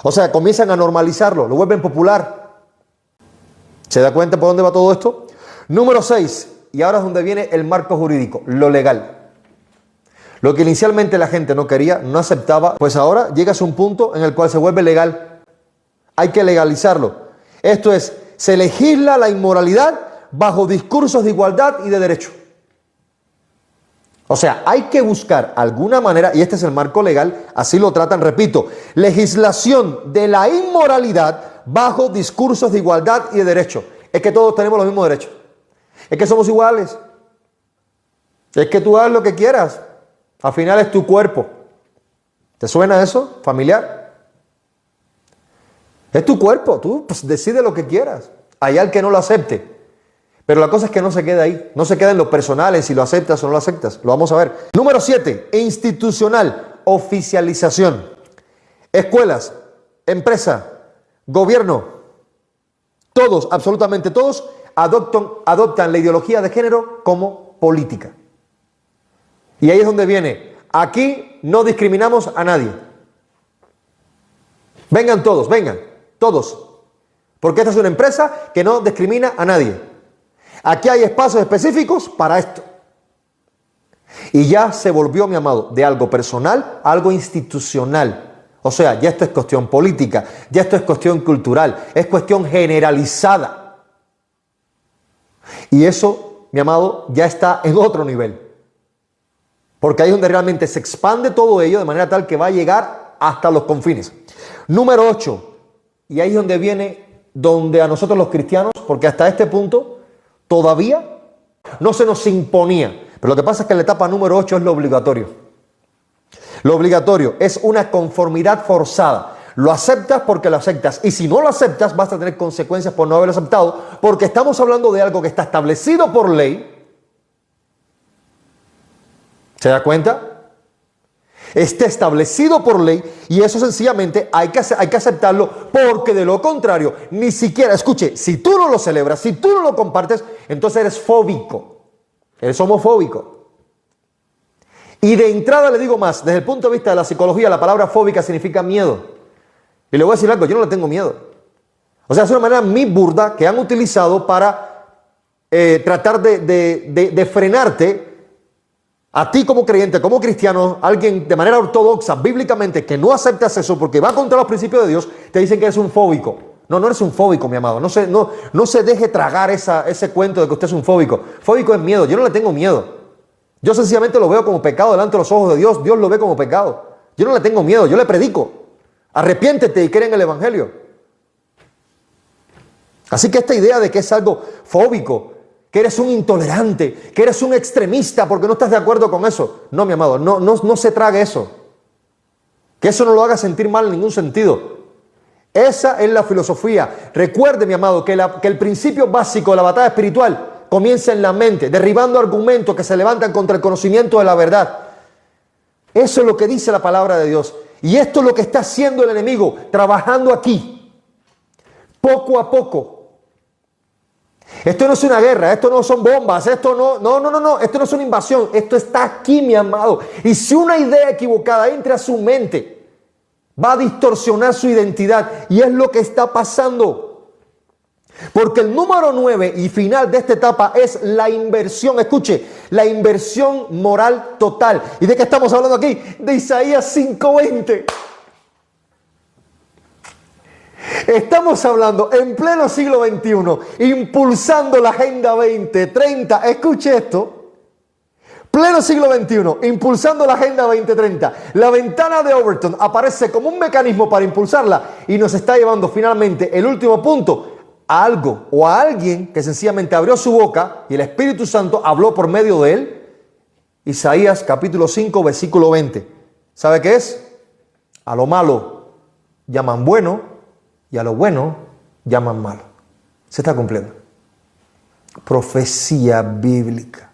O sea, comienzan a normalizarlo, lo vuelven popular. ¿Se da cuenta por dónde va todo esto? Número 6, y ahora es donde viene el marco jurídico, lo legal. Lo que inicialmente la gente no quería, no aceptaba, pues ahora llegas a un punto en el cual se vuelve legal. Hay que legalizarlo. Esto es, se legisla la inmoralidad bajo discursos de igualdad y de derecho. O sea, hay que buscar alguna manera, y este es el marco legal, así lo tratan, repito, legislación de la inmoralidad bajo discursos de igualdad y de derecho. Es que todos tenemos los mismos derechos. Es que somos iguales. Es que tú hagas lo que quieras. Al final es tu cuerpo. ¿Te suena eso, familiar? Es tu cuerpo, tú pues, decides lo que quieras. Hay al que no lo acepte. Pero la cosa es que no se queda ahí, no se queda en lo personal, en si lo aceptas o no lo aceptas. Lo vamos a ver. Número 7, institucional, oficialización. Escuelas, empresa, gobierno, todos, absolutamente todos, adoptan la ideología de género como política. Y ahí es donde viene, aquí no discriminamos a nadie. Vengan todos, porque esta es una empresa que no discrimina a nadie. Aquí hay espacios específicos para esto. Y ya se volvió, mi amado, de algo personal a algo institucional. O sea, ya esto es cuestión política, ya esto es cuestión cultural, es cuestión generalizada. Y eso, mi amado, ya está en otro nivel. Porque ahí es donde realmente se expande todo ello de manera tal que va a llegar hasta los confines. Número 8. Y ahí es donde viene, donde a nosotros los cristianos, porque hasta este punto todavía no se nos imponía. Pero lo que pasa es que la etapa número 8 es lo obligatorio. Lo obligatorio es una conformidad forzada. Lo aceptas porque lo aceptas. Y si no lo aceptas, vas a tener consecuencias por no haberlo aceptado. Porque estamos hablando de algo que está establecido por ley. ¿Se da cuenta? Está establecido por ley y eso sencillamente hay que aceptarlo, porque de lo contrario, ni siquiera, escuche, si tú no lo celebras, si tú no lo compartes, entonces eres fóbico, eres homofóbico. Y de entrada le digo más, desde el punto de vista de la psicología, la palabra fóbica significa miedo. Y le voy a decir algo, yo no le tengo miedo. O sea, es una manera muy burda que han utilizado para tratar de frenarte. A ti como creyente, como cristiano, alguien de manera ortodoxa, bíblicamente, que no aceptas eso porque va contra los principios de Dios, te dicen que eres un fóbico. No, no eres un fóbico, mi amado. No se deje tragar ese cuento de que usted es un fóbico. Fóbico es miedo. Yo no le tengo miedo. Yo sencillamente lo veo como pecado delante de los ojos de Dios. Dios lo ve como pecado. Yo no le tengo miedo. Yo le predico. Arrepiéntete y cree en el Evangelio. Así que esta idea de que es algo fóbico, que eres un intolerante, que eres un extremista porque no estás de acuerdo con eso. No, mi amado, no se trague eso. Que eso no lo haga sentir mal en ningún sentido. Esa es la filosofía. Recuerde, mi amado, que el principio básico de la batalla espiritual comienza en la mente, derribando argumentos que se levantan contra el conocimiento de la verdad. Eso es lo que dice la palabra de Dios. Y esto es lo que está haciendo el enemigo, trabajando aquí, poco a poco. Esto no es una guerra, esto no son bombas, esto no, esto no es una invasión, esto está aquí, mi amado. Y si una idea equivocada entra a su mente, va a distorsionar su identidad, y es lo que está pasando. Porque el número 9 y final de esta etapa es la inversión, escuche, la inversión moral total. ¿Y de qué estamos hablando aquí? De Isaías 5:20. Estamos hablando en pleno siglo XXI, impulsando la Agenda 2030. Escuche esto. Pleno siglo XXI, impulsando la Agenda 2030. La ventana de Overton aparece como un mecanismo para impulsarla y nos está llevando finalmente, el último punto, a algo o a alguien que sencillamente abrió su boca y el Espíritu Santo habló por medio de él. Isaías capítulo 5, versículo 20. ¿Sabe qué es? A lo malo llaman bueno y a lo bueno llaman malo. Se está cumpliendo. Profecía bíblica.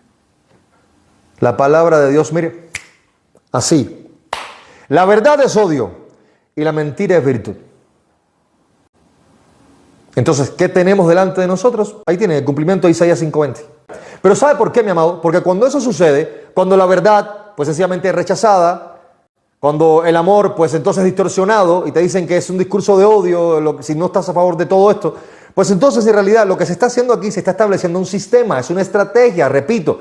La palabra de Dios, mire, así. La verdad es odio y la mentira es virtud. Entonces, ¿qué tenemos delante de nosotros? Ahí tiene el cumplimiento de Isaías 5:20. Pero ¿sabe por qué, mi amado? Porque cuando eso sucede, cuando la verdad, pues sencillamente es rechazada, cuando el amor, pues entonces es distorsionado y te dicen que es un discurso de odio, si no estás a favor de todo esto, pues entonces en realidad lo que se está haciendo aquí, se está estableciendo un sistema, es una estrategia, repito,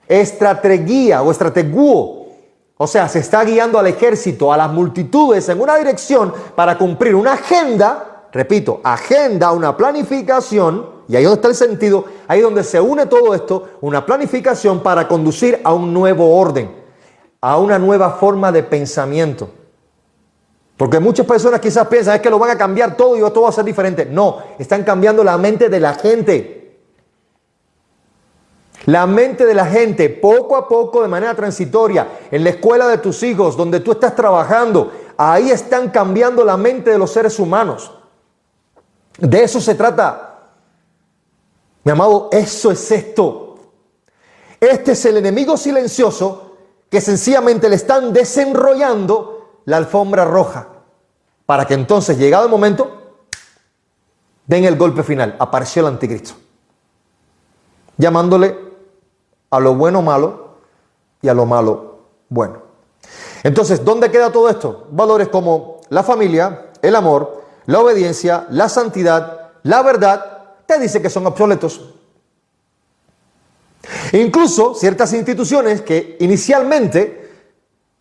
estrategia o estrateguo. O sea, se está guiando al ejército, a las multitudes en una dirección para cumplir una agenda, repito, agenda, una planificación, y ahí donde está el sentido, ahí donde se une todo esto, una planificación para conducir a un nuevo orden, a una nueva forma de pensamiento. Porque muchas personas quizás piensan es que lo van a cambiar todo y todo va a ser diferente. No, están cambiando la mente de la gente. La mente de la gente, poco a poco, de manera transitoria, en la escuela de tus hijos, donde tú estás trabajando, ahí están cambiando la mente de los seres humanos. De eso se trata. Mi amado, eso es esto. Este es el enemigo silencioso que sencillamente le están desenrollando la alfombra roja para que entonces, llegado el momento, den el golpe final. Apareció el anticristo. llamándole a lo bueno malo y a lo malo bueno. Entonces, ¿dónde queda todo esto? Valores como la familia, el amor, la obediencia, la santidad, la verdad, te dice que son obsoletos. Incluso ciertas instituciones que inicialmente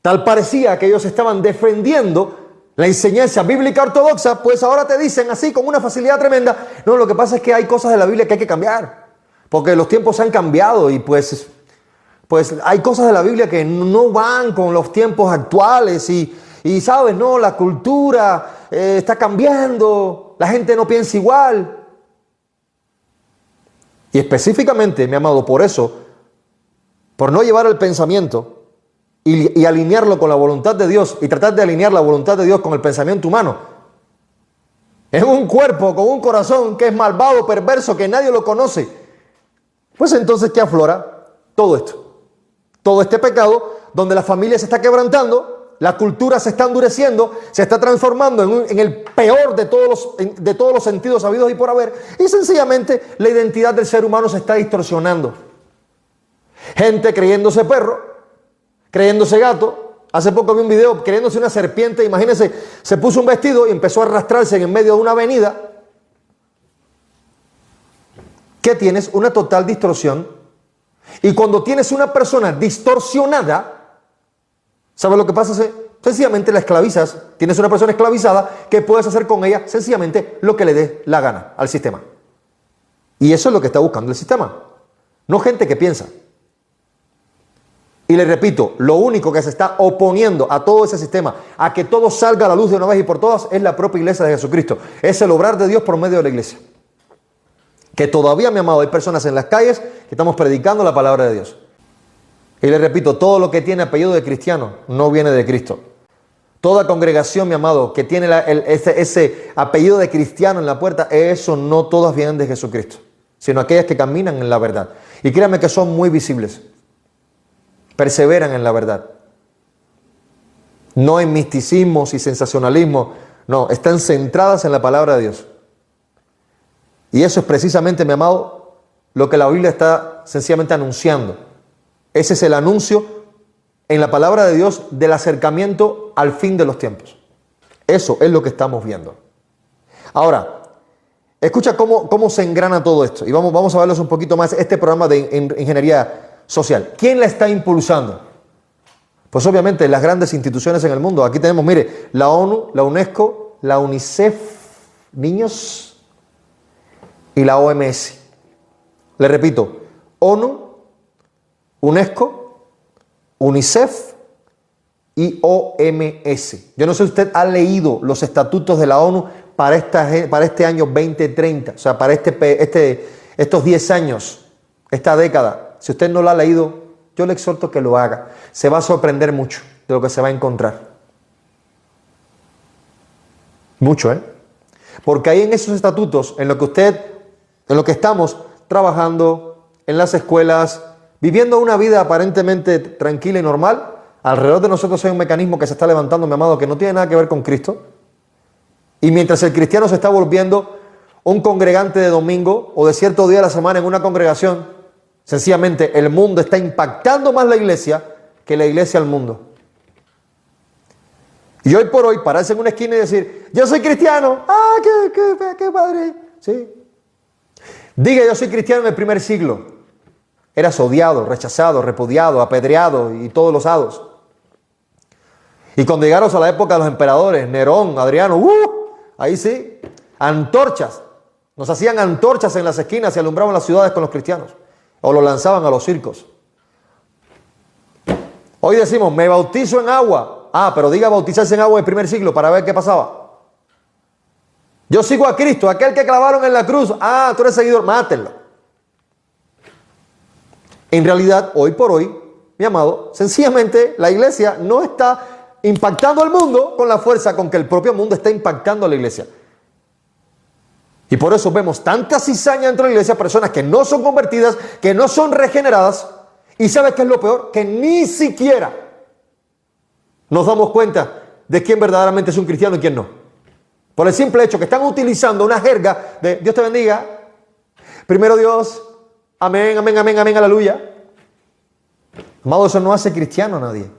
tal parecía que ellos estaban defendiendo la enseñanza bíblica ortodoxa, pues ahora te dicen así con una facilidad tremenda, no, lo que pasa es que hay cosas de la Biblia que hay que cambiar, porque los tiempos han cambiado y pues hay cosas de la Biblia que no van con los tiempos actuales y sabes, no, la cultura está cambiando, la gente no piensa igual. Y específicamente, mi amado, por eso, por no llevar el pensamiento y alinearlo con la voluntad de Dios y tratar de alinear la voluntad de Dios con el pensamiento humano, en un cuerpo con un corazón que es malvado, perverso, que nadie lo conoce, pues entonces, ¿qué aflora? Todo esto, todo este pecado donde la familia se está quebrantando, la cultura se está endureciendo, se está transformando en el peor de todos los sentidos habidos y por haber, y sencillamente la identidad del ser humano se está distorsionando. Gente creyéndose perro, creyéndose gato. Hace poco vi un video creyéndose una serpiente. Imagínense, se puso un vestido y empezó a arrastrarse en medio de una avenida. ¿Qué tienes? Una total distorsión. Y cuando tienes una persona distorsionada, ¿sabes lo que pasa? Sencillamente la esclavizas. Tienes una persona esclavizada que puedes hacer con ella sencillamente lo que le dé la gana al sistema. Y eso es lo que está buscando el sistema. No gente que piensa. Y le repito, lo único que se está oponiendo a todo ese sistema, a que todo salga a la luz de una vez y por todas, es la propia iglesia de Jesucristo. Es el obrar de Dios por medio de la iglesia. Que todavía, mi amado, hay personas en las calles que estamos predicando la palabra de Dios. Y le repito, todo lo que tiene apellido de cristiano no viene de Cristo. Toda congregación, mi amado, que tiene ese apellido de cristiano en la puerta, eso no todas vienen de Jesucristo, sino aquellas que caminan en la verdad. Y créanme que son muy visibles. Perseveran en la verdad. No en misticismos y sensacionalismo. No, están centradas en la palabra de Dios. Y eso es precisamente, mi amado, lo que la Biblia está sencillamente anunciando. Ese es el anuncio en la palabra de Dios del acercamiento al fin de los tiempos. Eso es lo que estamos viendo. Ahora, escucha cómo se engrana todo esto. Y vamos a verlos un poquito más. Este programa de ingeniería social. ¿Quién la está impulsando? Pues obviamente las grandes instituciones en el mundo. Aquí tenemos, mire, la ONU, la UNESCO, la UNICEF, niños, y la OMS. Le repito, ONU, UNESCO, UNICEF y OMS. Yo no sé si usted ha leído los estatutos de la ONU para este año 2030, o sea, para estos 10 años, esta década. Si usted no lo ha leído, yo le exhorto que lo haga. Se va a sorprender mucho de lo que se va a encontrar. Mucho, ¿eh? Porque ahí en esos estatutos, en lo que estamos trabajando, en las escuelas, viviendo una vida aparentemente tranquila y normal, alrededor de nosotros hay un mecanismo que se está levantando, mi amado, que no tiene nada que ver con Cristo. Y mientras el cristiano se está volviendo un congregante de domingo o de cierto día de la semana en una congregación, sencillamente el mundo está impactando más la iglesia que la iglesia al mundo. Y hoy por hoy pararse en una esquina y decir, yo soy cristiano, qué padre, sí. Diga, yo soy cristiano en el primer siglo. Eras odiado, rechazado, repudiado, apedreado y todos los hados. Y cuando llegaron a la época de los emperadores, Nerón, Adriano, ahí sí, antorchas. Nos hacían antorchas en las esquinas y alumbraban las ciudades con los cristianos. O lo lanzaban a los circos. Hoy decimos, me bautizo en agua. Pero diga bautizarse en agua en el primer siglo para ver qué pasaba. Yo sigo a Cristo, aquel que clavaron en la cruz. Tú eres seguidor, mátenlo. En realidad, hoy por hoy, mi amado, sencillamente la iglesia no está impactando al mundo con la fuerza con que el propio mundo está impactando a la iglesia. Y por eso vemos tanta cizaña dentro de la iglesia, personas que no son convertidas, que no son regeneradas. ¿Y sabes qué es lo peor? Que ni siquiera nos damos cuenta de quién verdaderamente es un cristiano y quién no. Por el simple hecho que están utilizando una jerga de Dios te bendiga, primero Dios, Amén, amén, amén, amén, aleluya. Amado, eso no hace cristiano a nadie.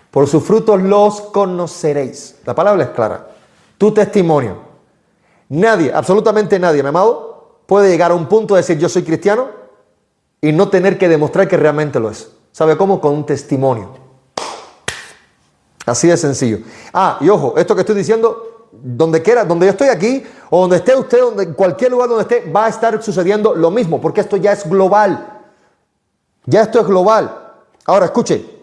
Por sus frutos los conoceréis. La palabra es clara. Tu testimonio. Nadie, absolutamente nadie, mi amado, puede llegar a un punto de decir yo soy cristiano y no tener que demostrar que realmente lo es. ¿Sabe cómo? Con un testimonio. Así de sencillo. Y ojo, esto que estoy diciendo, donde quiera, donde yo estoy aquí, o donde esté usted, en cualquier lugar donde esté, va a estar sucediendo lo mismo, porque esto ya es global. Ya esto es global. Ahora, escuche.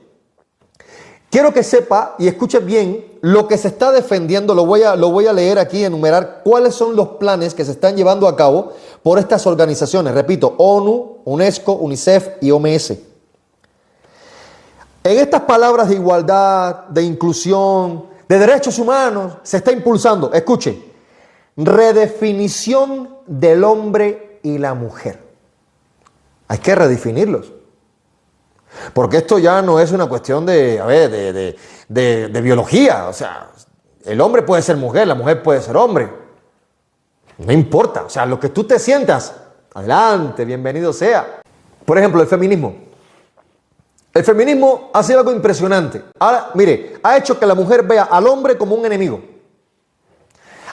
Quiero que sepa y escuche bien lo que se está defendiendo. Lo voy a leer aquí, enumerar cuáles son los planes que se están llevando a cabo por estas organizaciones. Repito, ONU, UNESCO, UNICEF y OMS. En estas palabras de igualdad, de inclusión, de derechos humanos, se está impulsando, escuche, redefinición del hombre y la mujer. Hay que redefinirlos. Porque esto ya no es una cuestión de biología. O sea, el hombre puede ser mujer, la mujer puede ser hombre. No importa. O sea, lo que tú te sientas, adelante, bienvenido sea. Por ejemplo, el feminismo. El feminismo ha sido algo impresionante. Ahora, mire, ha hecho que la mujer vea al hombre como un enemigo,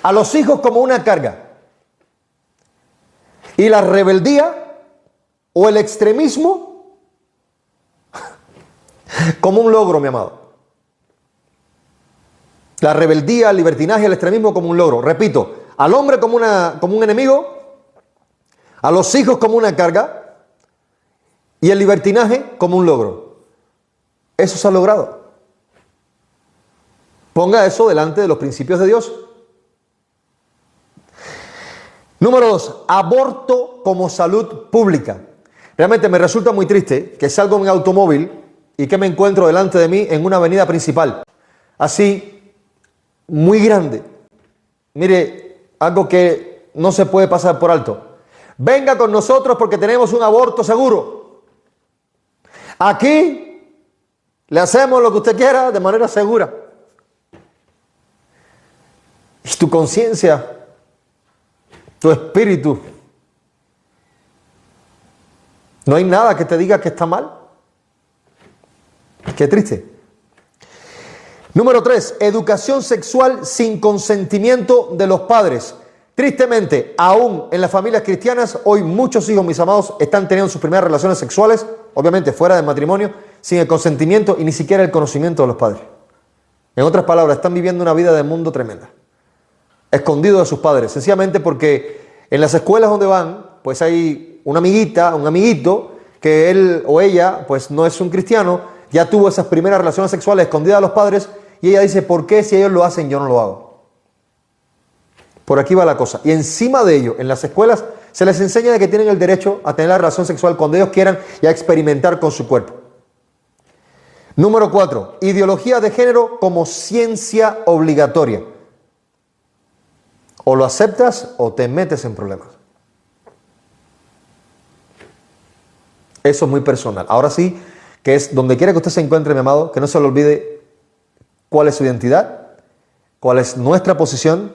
a los hijos como una carga. Y la rebeldía o el extremismo como un logro, mi amado. La rebeldía, el libertinaje, el extremismo como un logro. Repito, al hombre como un enemigo, a los hijos como una carga y el libertinaje como un logro. Eso se ha logrado. Ponga eso delante de los principios de Dios. Número 2, aborto como salud pública. Realmente me resulta muy triste que salgo en automóvil y que me encuentro delante de mí en una avenida principal, así, muy grande. Mire, algo que no se puede pasar por alto. Venga con nosotros porque tenemos un aborto seguro. Aquí le hacemos lo que usted quiera de manera segura. Y tu conciencia, tu espíritu, no hay nada que te diga que está mal. Qué triste. Número 3, educación sexual sin consentimiento de los padres. Tristemente, aún en las familias cristianas, hoy muchos hijos, mis amados, están teniendo sus primeras relaciones sexuales, obviamente fuera del matrimonio, sin el consentimiento y ni siquiera el conocimiento de los padres. En otras palabras, están viviendo una vida de mundo tremenda, escondidos de sus padres, sencillamente porque en las escuelas donde van, pues hay una amiguita, un amiguito, que él o ella, pues no es un cristiano, ya tuvo esas primeras relaciones sexuales escondidas de los padres y ella dice, ¿por qué si ellos lo hacen yo no lo hago? Por aquí va la cosa. Y encima de ello, en las escuelas se les enseña de que tienen el derecho a tener la relación sexual cuando ellos quieran y a experimentar con su cuerpo. Número 4, ideología de género como ciencia obligatoria. O lo aceptas o te metes en problemas. Eso es muy personal. Ahora sí, que es donde quiera que usted se encuentre, mi amado, que no se le olvide cuál es su identidad, cuál es nuestra posición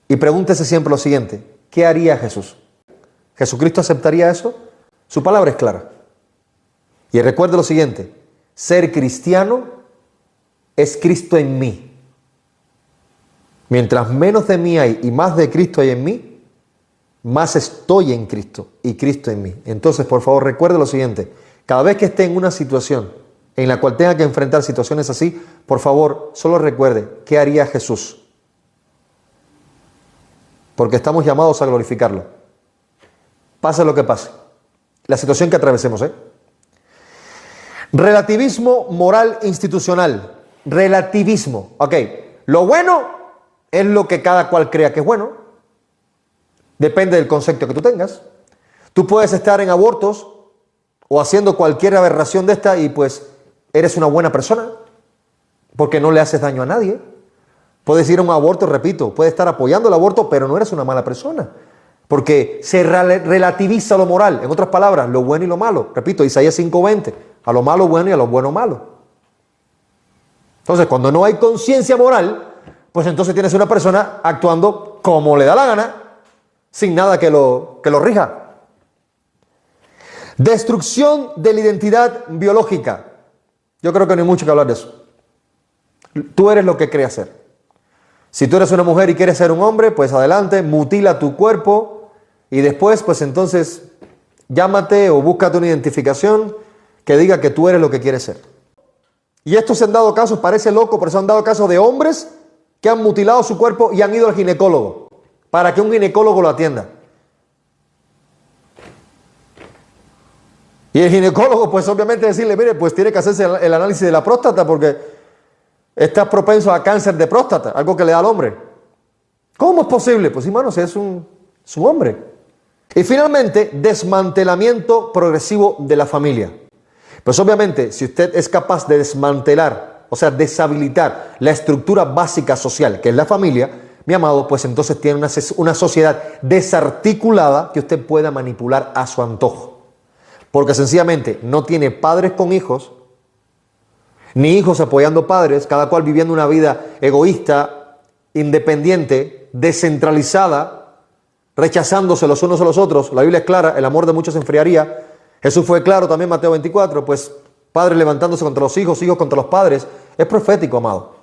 y pregúntese siempre lo siguiente, ¿qué haría Jesús? ¿Jesucristo aceptaría eso? Su palabra es clara. Y recuerde lo siguiente, ser cristiano es Cristo en mí. Mientras menos de mí hay y más de Cristo hay en mí, más estoy en Cristo y Cristo en mí. Entonces, por favor, recuerde lo siguiente, cada vez que esté en una situación en la cual tenga que enfrentar situaciones así, por favor, solo recuerde, ¿qué haría Jesús? Porque estamos llamados a glorificarlo. Pase lo que pase. La situación que atravesemos, Relativismo moral institucional. Relativismo. Ok. Lo bueno es lo que cada cual crea que es bueno. Depende del concepto que tú tengas. Tú puedes estar en abortos o haciendo cualquier aberración de esta y pues eres una buena persona porque no le haces daño a nadie. Puedes ir a un aborto, repito, puedes estar apoyando el aborto, pero no eres una mala persona. Porque se relativiza lo moral. En otras palabras, lo bueno y lo malo. Repito, Isaías 5:20. A lo malo bueno y a lo bueno malo. Entonces, cuando no hay conciencia moral, pues entonces tienes una persona actuando como le da la gana, sin nada que lo rija. Destrucción de la identidad biológica. Yo creo que no hay mucho que hablar de eso. Tú eres lo que creas ser. Si tú eres una mujer y quieres ser un hombre, pues adelante, mutila tu cuerpo y después, pues entonces, llámate o búscate una identificación que diga que tú eres lo que quieres ser. Y estos se han dado casos, parece loco, pero se han dado casos de hombres que han mutilado su cuerpo y han ido al ginecólogo para que un ginecólogo lo atienda. Y el ginecólogo, pues obviamente decirle, mire, pues tiene que hacerse el análisis de la próstata porque estás propenso a cáncer de próstata, algo que le da al hombre. ¿Cómo es posible? Pues hermano, si es un hombre. Y finalmente, desmantelamiento progresivo de la familia. Pues obviamente, si usted es capaz de desmantelar, o sea, deshabilitar la estructura básica social, que es la familia, mi amado, pues entonces tiene una sociedad desarticulada que usted pueda manipular a su antojo. Porque sencillamente no tiene padres con hijos, ni hijos apoyando padres, cada cual viviendo una vida egoísta, independiente, descentralizada, rechazándose los unos a los otros. La Biblia es clara, el amor de muchos se enfriaría. Jesús fue claro también, Mateo 24, pues padres levantándose contra los hijos, hijos contra los padres. Es profético, amado.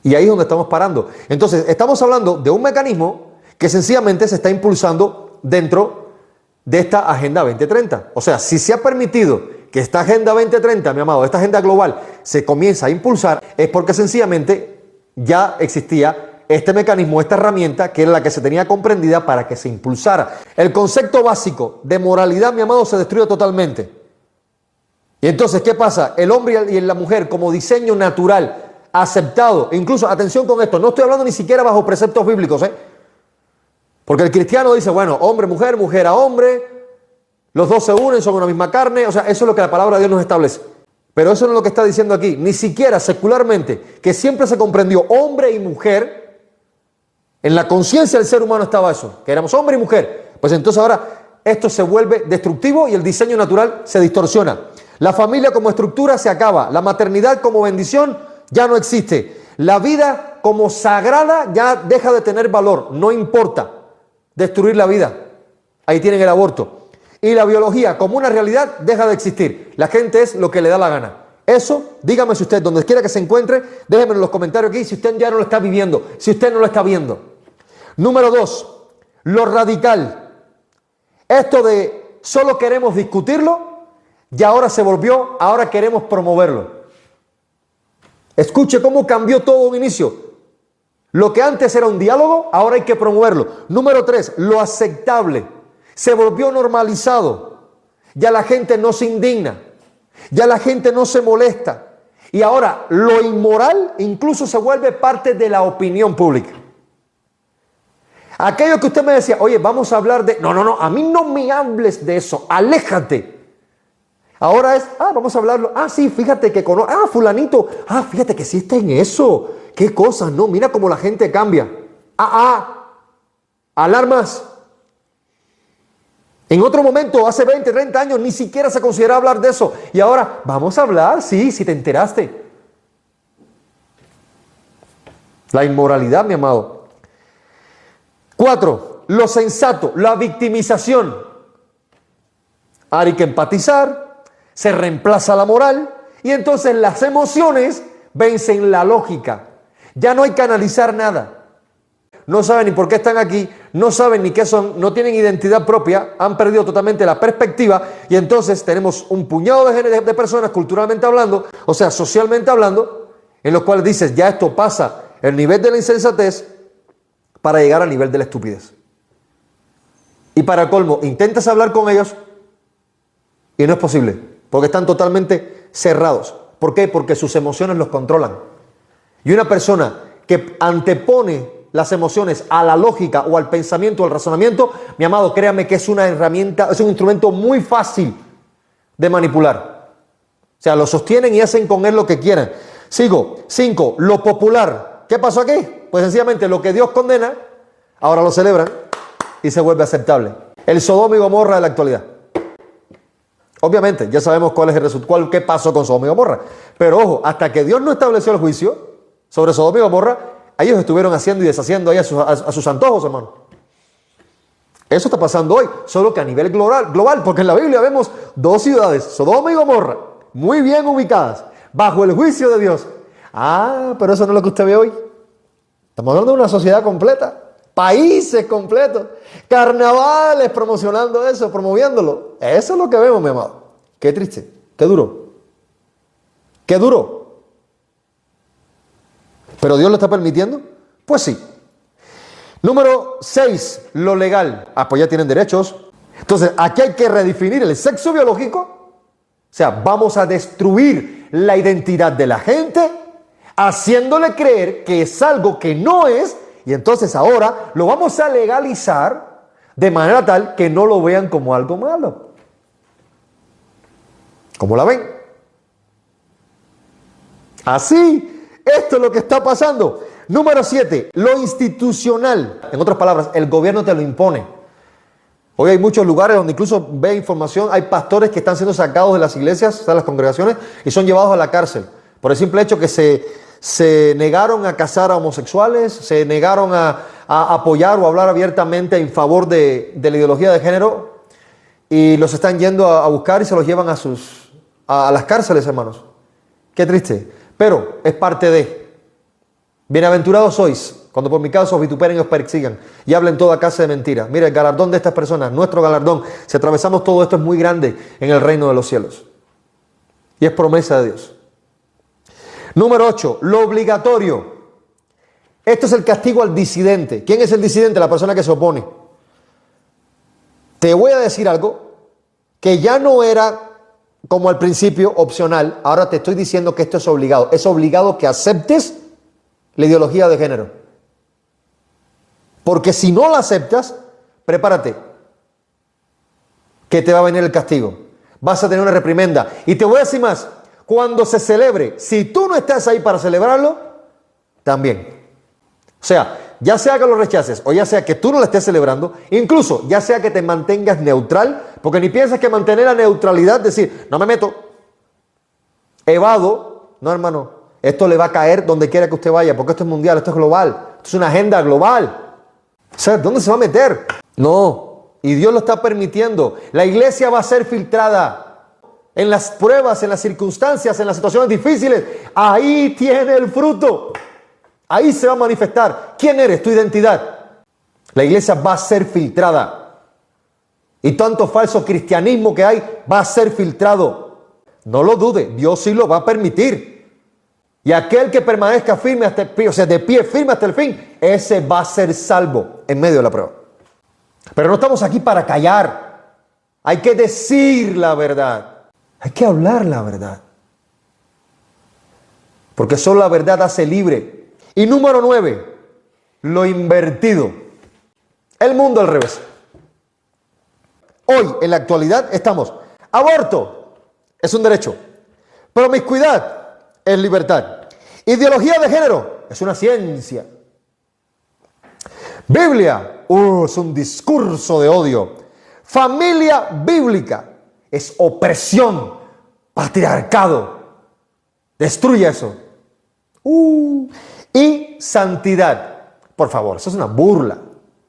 Y ahí es donde estamos parando. Entonces, estamos hablando de un mecanismo que sencillamente se está impulsando dentro de esta Agenda 2030. O sea, si se ha permitido que esta Agenda 2030, mi amado, esta agenda global, se comienza a impulsar, es porque sencillamente ya existía este mecanismo, esta herramienta, que era la que se tenía comprendida para que se impulsara. El concepto básico de moralidad, mi amado, se destruye totalmente. Y entonces, ¿qué pasa? El hombre y la mujer como diseño natural, aceptado, incluso, atención con esto, no estoy hablando ni siquiera bajo preceptos bíblicos, porque el cristiano dice, bueno, hombre, mujer, mujer a hombre, los dos se unen, son una misma carne, o sea, eso es lo que la palabra de Dios nos establece. Pero eso no es lo que está diciendo aquí, ni siquiera secularmente, que siempre se comprendió hombre y mujer, en la conciencia del ser humano estaba eso, que éramos hombre y mujer. Pues entonces ahora esto se vuelve destructivo y el diseño natural se distorsiona. La familia como estructura se acaba, la maternidad como bendición ya no existe, la vida como sagrada ya deja de tener valor, no importa destruir la vida, ahí tienen el aborto. Y la biología como una realidad deja de existir. La gente es lo que le da la gana. Eso, dígame si usted, donde quiera que se encuentre, déjeme en los comentarios aquí si usted ya no lo está viviendo, si usted no lo está viendo. Número 2, lo radical. Esto de solo queremos discutirlo y ahora se volvió, ahora queremos promoverlo. Escuche cómo cambió todo un inicio. Lo que antes era un diálogo, ahora hay que promoverlo. Número 3, lo aceptable. Se volvió normalizado. Ya la gente no se indigna. Ya la gente no se molesta. Y ahora lo inmoral incluso se vuelve parte de la opinión pública. Aquello que usted me decía, oye, vamos a hablar de... No, a mí no me hables de eso, aléjate. Ahora es, vamos a hablarlo. Sí, fíjate que fulanito, fíjate que sí está en eso. Qué cosas, no, mira cómo la gente cambia. Alarmas. En otro momento, hace 20, 30 años, ni siquiera se consideraba hablar de eso. Y ahora, vamos a hablar, sí, si te enteraste. La inmoralidad, mi amado. 4, lo sensato, la victimización. Ahora hay que empatizar, se reemplaza la moral y entonces las emociones vencen la lógica. Ya no hay que analizar nada. No saben ni por qué están aquí, no saben ni qué son, no tienen identidad propia, han perdido totalmente la perspectiva y entonces tenemos un puñado de personas culturalmente hablando, o sea, socialmente hablando, en los cuales dices, ya esto pasa el nivel de la insensatez para llegar al nivel de la estupidez. Y para colmo, intentas hablar con ellos y no es posible, porque están totalmente cerrados. ¿Por qué? Porque sus emociones los controlan. Y una persona que antepone las emociones a la lógica o al pensamiento o al razonamiento, mi amado, créame que es una herramienta, es un instrumento muy fácil de manipular. O sea, lo sostienen y hacen con él lo que quieran. Sigo. 5, lo popular. ¿Qué pasó aquí? Pues sencillamente lo que Dios condena, ahora lo celebran y se vuelve aceptable. El Sodoma y Gomorra de la actualidad. Obviamente, ya sabemos cuál es el resultado, qué pasó con Sodoma y Gomorra. Pero ojo, hasta que Dios no estableció el juicio sobre Sodoma y Gomorra, ellos estuvieron haciendo y deshaciendo ahí a sus antojos, hermano. Eso está pasando hoy, solo que a nivel global, porque en la Biblia vemos dos ciudades, Sodoma y Gomorra, muy bien ubicadas, bajo el juicio de Dios. Ah, pero eso no es lo que usted ve hoy. Estamos hablando de una sociedad completa, países completos, carnavales promocionando eso, promoviéndolo. Eso es lo que vemos, mi amado. Qué triste, qué duro. Qué duro. ¿Pero Dios lo está permitiendo? Pues sí. Número 6, lo legal. Ah, pues ya tienen derechos. Entonces, aquí hay que redefinir el sexo biológico. O sea, vamos a destruir la identidad de la gente, haciéndole creer que es algo que no es, y entonces ahora lo vamos a legalizar de manera tal que no lo vean como algo malo. ¿Cómo la ven? Así, esto es lo que está pasando. Número 7, lo institucional. En otras palabras, el gobierno te lo impone. Hoy hay muchos lugares donde incluso ve información, hay pastores que están siendo sacados de las iglesias, de las congregaciones, y son llevados a la cárcel. Por el simple hecho que se negaron a casar a homosexuales, se negaron a apoyar o hablar abiertamente en favor de la ideología de género, y los están yendo a buscar y se los llevan a las cárceles, hermanos. Qué triste, pero es parte de... Bienaventurados sois cuando por mi causa os vituperen y os persigan y hablen toda clase de mentiras. Mira, el galardón de estas personas, nuestro galardón, si atravesamos todo esto, es muy grande en el reino de los cielos. Y es promesa de Dios. Número 8, lo obligatorio. Esto es el castigo al disidente. ¿Quién es el disidente? La persona que se opone. Te voy a decir algo que ya no era como al principio opcional. Ahora te estoy diciendo que esto es obligado. Es obligado que aceptes la ideología de género. Porque si no la aceptas, prepárate, que te va a venir el castigo. Vas a tener una reprimenda. Y te voy a decir más, cuando se celebre, si tú no estás ahí para celebrarlo, también. O sea, ya sea que lo rechaces o ya sea que tú no lo estés celebrando, incluso ya sea que te mantengas neutral, porque ni piensas que mantener la neutralidad, decir, no me meto, evado, no hermano. Esto le va a caer donde quiera que usted vaya, porque esto es mundial, esto es global, esto es una agenda global. O sea, ¿dónde se va a meter? No, y Dios lo está permitiendo. La iglesia va a ser filtrada en las pruebas, en las circunstancias, en las situaciones difíciles. Ahí tiene el fruto. Ahí se va a manifestar. ¿Quién eres? Tu identidad. La iglesia va a ser filtrada. Y tanto falso cristianismo que hay va a ser filtrado. No lo dude, Dios sí lo va a permitir. Y aquel que permanezca firme hasta el fin, o sea, de pie firme hasta el fin, ese va a ser salvo en medio de la prueba. Pero no estamos aquí para callar. Hay que decir la verdad. Hay que hablar la verdad. Porque solo la verdad hace libre. Y número 9, lo invertido. El mundo al revés. Hoy, en la actualidad, estamos. Aborto es un derecho. Promiscuidad es libertad. Ideología de género es una ciencia. Biblia es un discurso de odio. Familia bíblica es opresión, patriarcado. Destruye eso. Y santidad. Por favor, eso es una burla.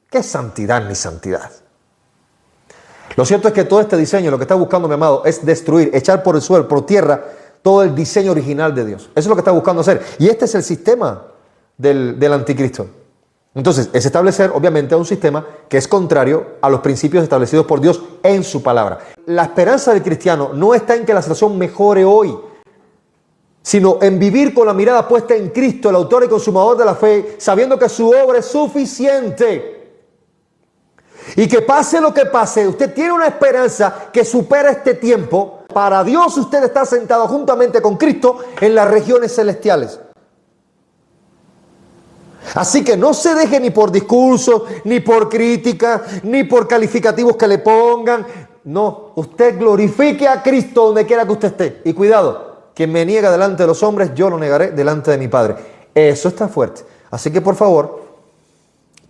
¿Qué es santidad ni santidad? Lo cierto es que todo este diseño, lo que está buscando mi amado, es destruir, echar por el suelo, por tierra, todo el diseño original de Dios. Eso es lo que está buscando hacer. Y este es el sistema del anticristo. Entonces, es establecer, obviamente, un sistema que es contrario a los principios establecidos por Dios en su palabra. La esperanza del cristiano no está en que la situación mejore hoy, sino en vivir con la mirada puesta en Cristo, el autor y consumador de la fe, sabiendo que su obra es suficiente. Y que pase lo que pase, usted tiene una esperanza que supera este tiempo. Para Dios usted está sentado juntamente con Cristo en las regiones celestiales. Así que no se deje ni por discursos, ni por crítica, ni por calificativos que le pongan. No, usted glorifique a Cristo donde quiera que usted esté. Y cuidado, quien me niega delante de los hombres, yo lo negaré delante de mi Padre. Eso está fuerte. Así que por favor,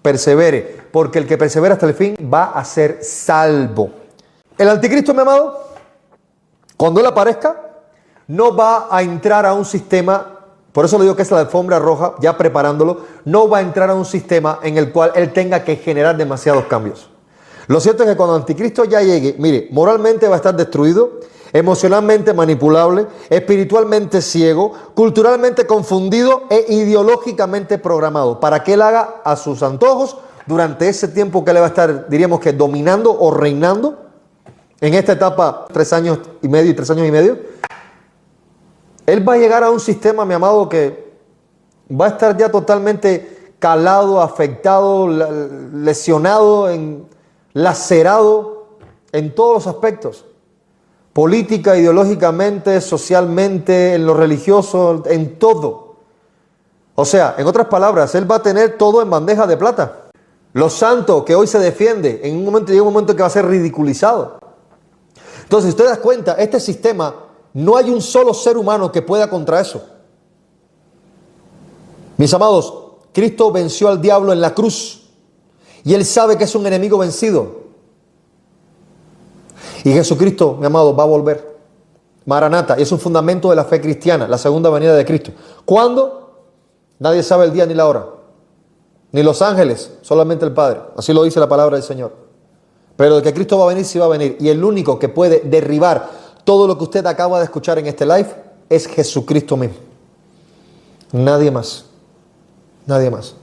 persevere, porque el que persevera hasta el fin va a ser salvo. El anticristo, mi amado, cuando él aparezca, no va a entrar a un sistema, por eso le digo que es la alfombra roja, ya preparándolo, no va a entrar a un sistema en el cual él tenga que generar demasiados cambios. Lo cierto es que cuando Anticristo ya llegue, mire, moralmente va a estar destruido, emocionalmente manipulable, espiritualmente ciego, culturalmente confundido e ideológicamente programado, para que él haga a sus antojos durante ese tiempo que él va a estar, diríamos que dominando o reinando en esta etapa, 3 años y medio y 3 años y medio. Él va a llegar a un sistema, mi amado, que va a estar ya totalmente calado, afectado, lesionado, lacerado en todos los aspectos. Política, ideológicamente, socialmente, en lo religioso, en todo. O sea, en otras palabras, él va a tener todo en bandeja de plata. Los santos que hoy se defiende, en un momento llega un momento que va a ser ridiculizado. Entonces, si usted da cuenta, este sistema, no hay un solo ser humano que pueda contra eso. Mis amados, Cristo venció al diablo en la cruz y él sabe que es un enemigo vencido. Y Jesucristo, mi amado, va a volver. Maranata, y es un fundamento de la fe cristiana, la segunda venida de Cristo. ¿Cuándo? Nadie sabe el día ni la hora. Ni los ángeles, solamente el Padre. Así lo dice la palabra del Señor. Pero de que Cristo va a venir, sí va a venir. Y el único que puede derribar todo lo que usted acaba de escuchar en este live es Jesucristo mismo. Nadie más. Nadie más.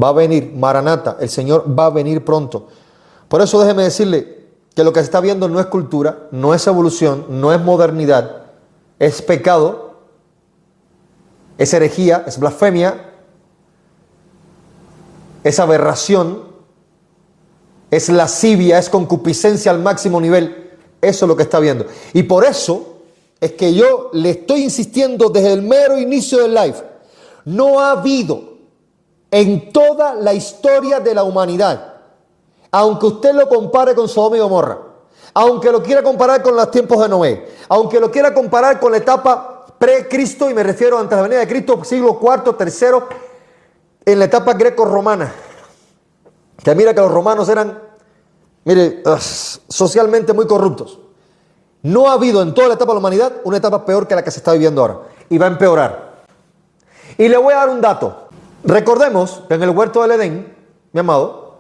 Va a venir, Maranata, el Señor va a venir pronto. Por eso déjeme decirle que lo que se está viendo no es cultura, no es evolución, no es modernidad, es pecado, es herejía, es blasfemia, es aberración, es lascivia, es concupiscencia al máximo nivel. Eso es lo que está viendo. Y por eso es que yo le estoy insistiendo desde el mero inicio del live. No ha habido en toda la historia de la humanidad, aunque usted lo compare con Sodoma y Gomorra, aunque lo quiera comparar con los tiempos de Noé, aunque lo quiera comparar con la etapa pre-Cristo, y me refiero antes de la venida de Cristo, siglo IV, III, en la etapa greco-romana, que mira que los romanos eran, mire, socialmente muy corruptos. No ha habido en toda la etapa de la humanidad una etapa peor que la que se está viviendo ahora, y va a empeorar. Y le voy a dar un dato. Recordemos que en el huerto del Edén, mi amado,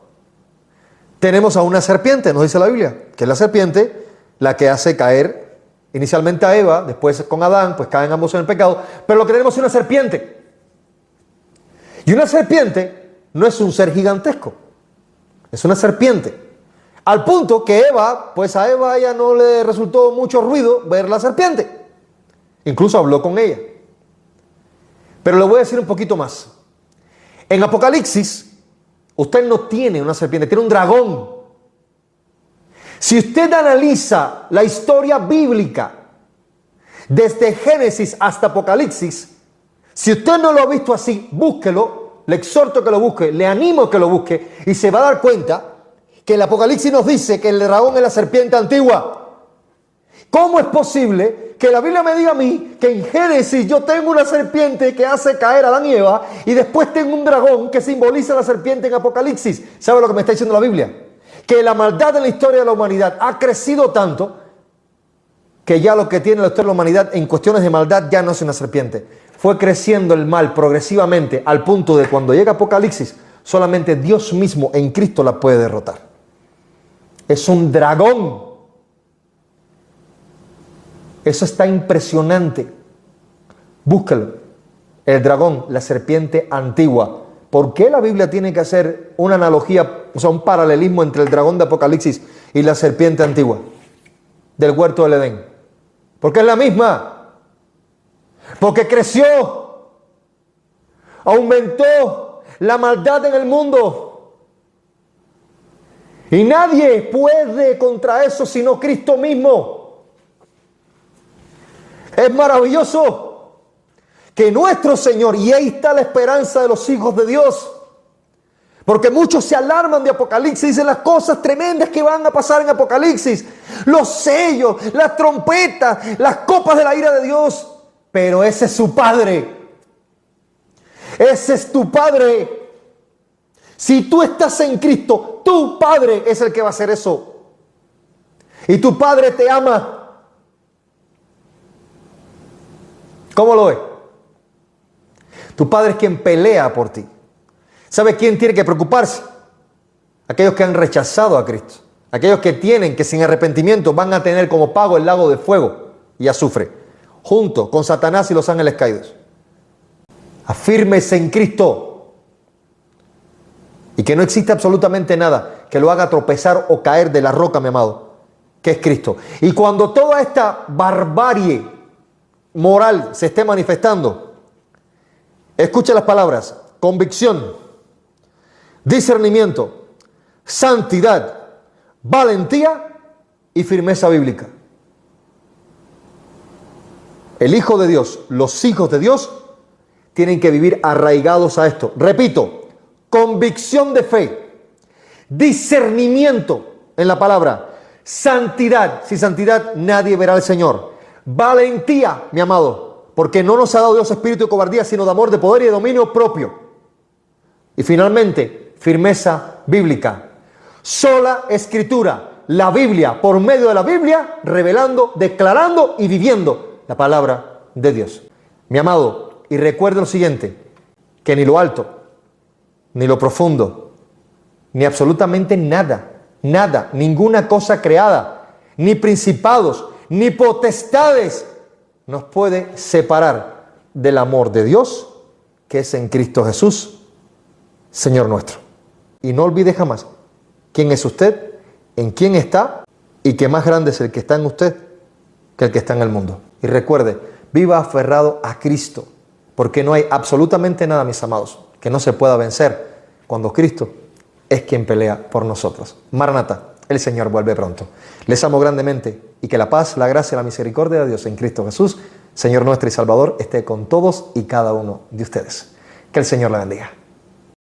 tenemos a una serpiente, nos dice la Biblia, que es la serpiente la que hace caer inicialmente a Eva, después con Adán, pues caen ambos en el pecado, pero lo que tenemos es una serpiente. Y una serpiente no es un ser gigantesco, es una serpiente. Al punto que Eva, pues a Eva ya no le resultó mucho ruido ver la serpiente. Incluso habló con ella. Pero le voy a decir un poquito más. En Apocalipsis, usted no tiene una serpiente, tiene un dragón. Si usted analiza la historia bíblica, desde Génesis hasta Apocalipsis, si usted no lo ha visto así, búsquelo, le exhorto que lo busque, le animo que lo busque, y se va a dar cuenta que el Apocalipsis nos dice que el dragón es la serpiente antigua. ¿Cómo es posible que la Biblia me diga a mí que en Génesis yo tengo una serpiente que hace caer a Adán y Eva y después tengo un dragón que simboliza la serpiente en Apocalipsis? ¿Sabe lo que me está diciendo la Biblia? Que la maldad en la historia de la humanidad ha crecido tanto que ya lo que tiene la historia de la humanidad en cuestiones de maldad ya no es una serpiente. Fue creciendo el mal progresivamente al punto de cuando llega Apocalipsis, solamente Dios mismo en Cristo la puede derrotar. Es un dragón. Eso está impresionante. Búscalo. El dragón, la serpiente antigua. ¿Por qué la Biblia tiene que hacer una analogía, o sea, un paralelismo entre el dragón de Apocalipsis y la serpiente antigua del huerto del Edén? Porque es la misma. Porque creció, aumentó la maldad en el mundo. Y nadie puede contra eso sino Cristo mismo. Es maravilloso que nuestro Señor, y ahí está la esperanza de los hijos de Dios, porque muchos se alarman de Apocalipsis y dicen las cosas tremendas que van a pasar en Apocalipsis, los sellos, las trompetas, las copas de la ira de Dios, pero ese es su Padre, ese es tu Padre. Si tú estás en Cristo, tu Padre es el que va a hacer eso. Y tu Padre te ama. ¿Cómo lo ve? Tu Padre es quien pelea por ti. ¿Sabe quién tiene que preocuparse? aquellos que han rechazado a Cristo, aquellos que tienen, que sin arrepentimiento van a tener como pago el lago de fuego y azufre, junto con Satanás y los ángeles caídos. Afírmese en Cristo y que no existe absolutamente nada que lo haga tropezar o caer de la roca, mi amado, que es Cristo. Y cuando toda esta barbarie moral se esté manifestando, escuche las palabras: convicción, discernimiento, santidad, valentía y firmeza bíblica. El Hijo de Dios, los hijos de Dios, tienen que vivir arraigados a esto. Repito, convicción de fe, discernimiento en la palabra, santidad. Sin santidad nadie verá al Señor. Valentía, mi amado, porque no nos ha dado Dios espíritu de cobardía, sino de amor, de poder y de dominio propio. Y finalmente, firmeza bíblica. Sola Escritura, la Biblia, por medio de la Biblia, revelando, declarando y viviendo la palabra de Dios. Mi amado, y recuerde lo siguiente, que ni lo alto, ni lo profundo, ni absolutamente nada, nada, ninguna cosa creada, ni principados, ni potestades, nos puede separar del amor de Dios, que es en Cristo Jesús, Señor nuestro. Y no olvide jamás quién es usted, en quién está, y que más grande es el que está en usted que el que está en el mundo. Y recuerde, viva aferrado a Cristo, porque no hay absolutamente nada, mis amados, que no se pueda vencer cuando Cristo es quien pelea por nosotros. Maranata, el Señor vuelve pronto. Les amo grandemente y que la paz, la gracia y la misericordia de Dios en Cristo Jesús, Señor nuestro y Salvador, esté con todos y cada uno de ustedes. Que el Señor la bendiga.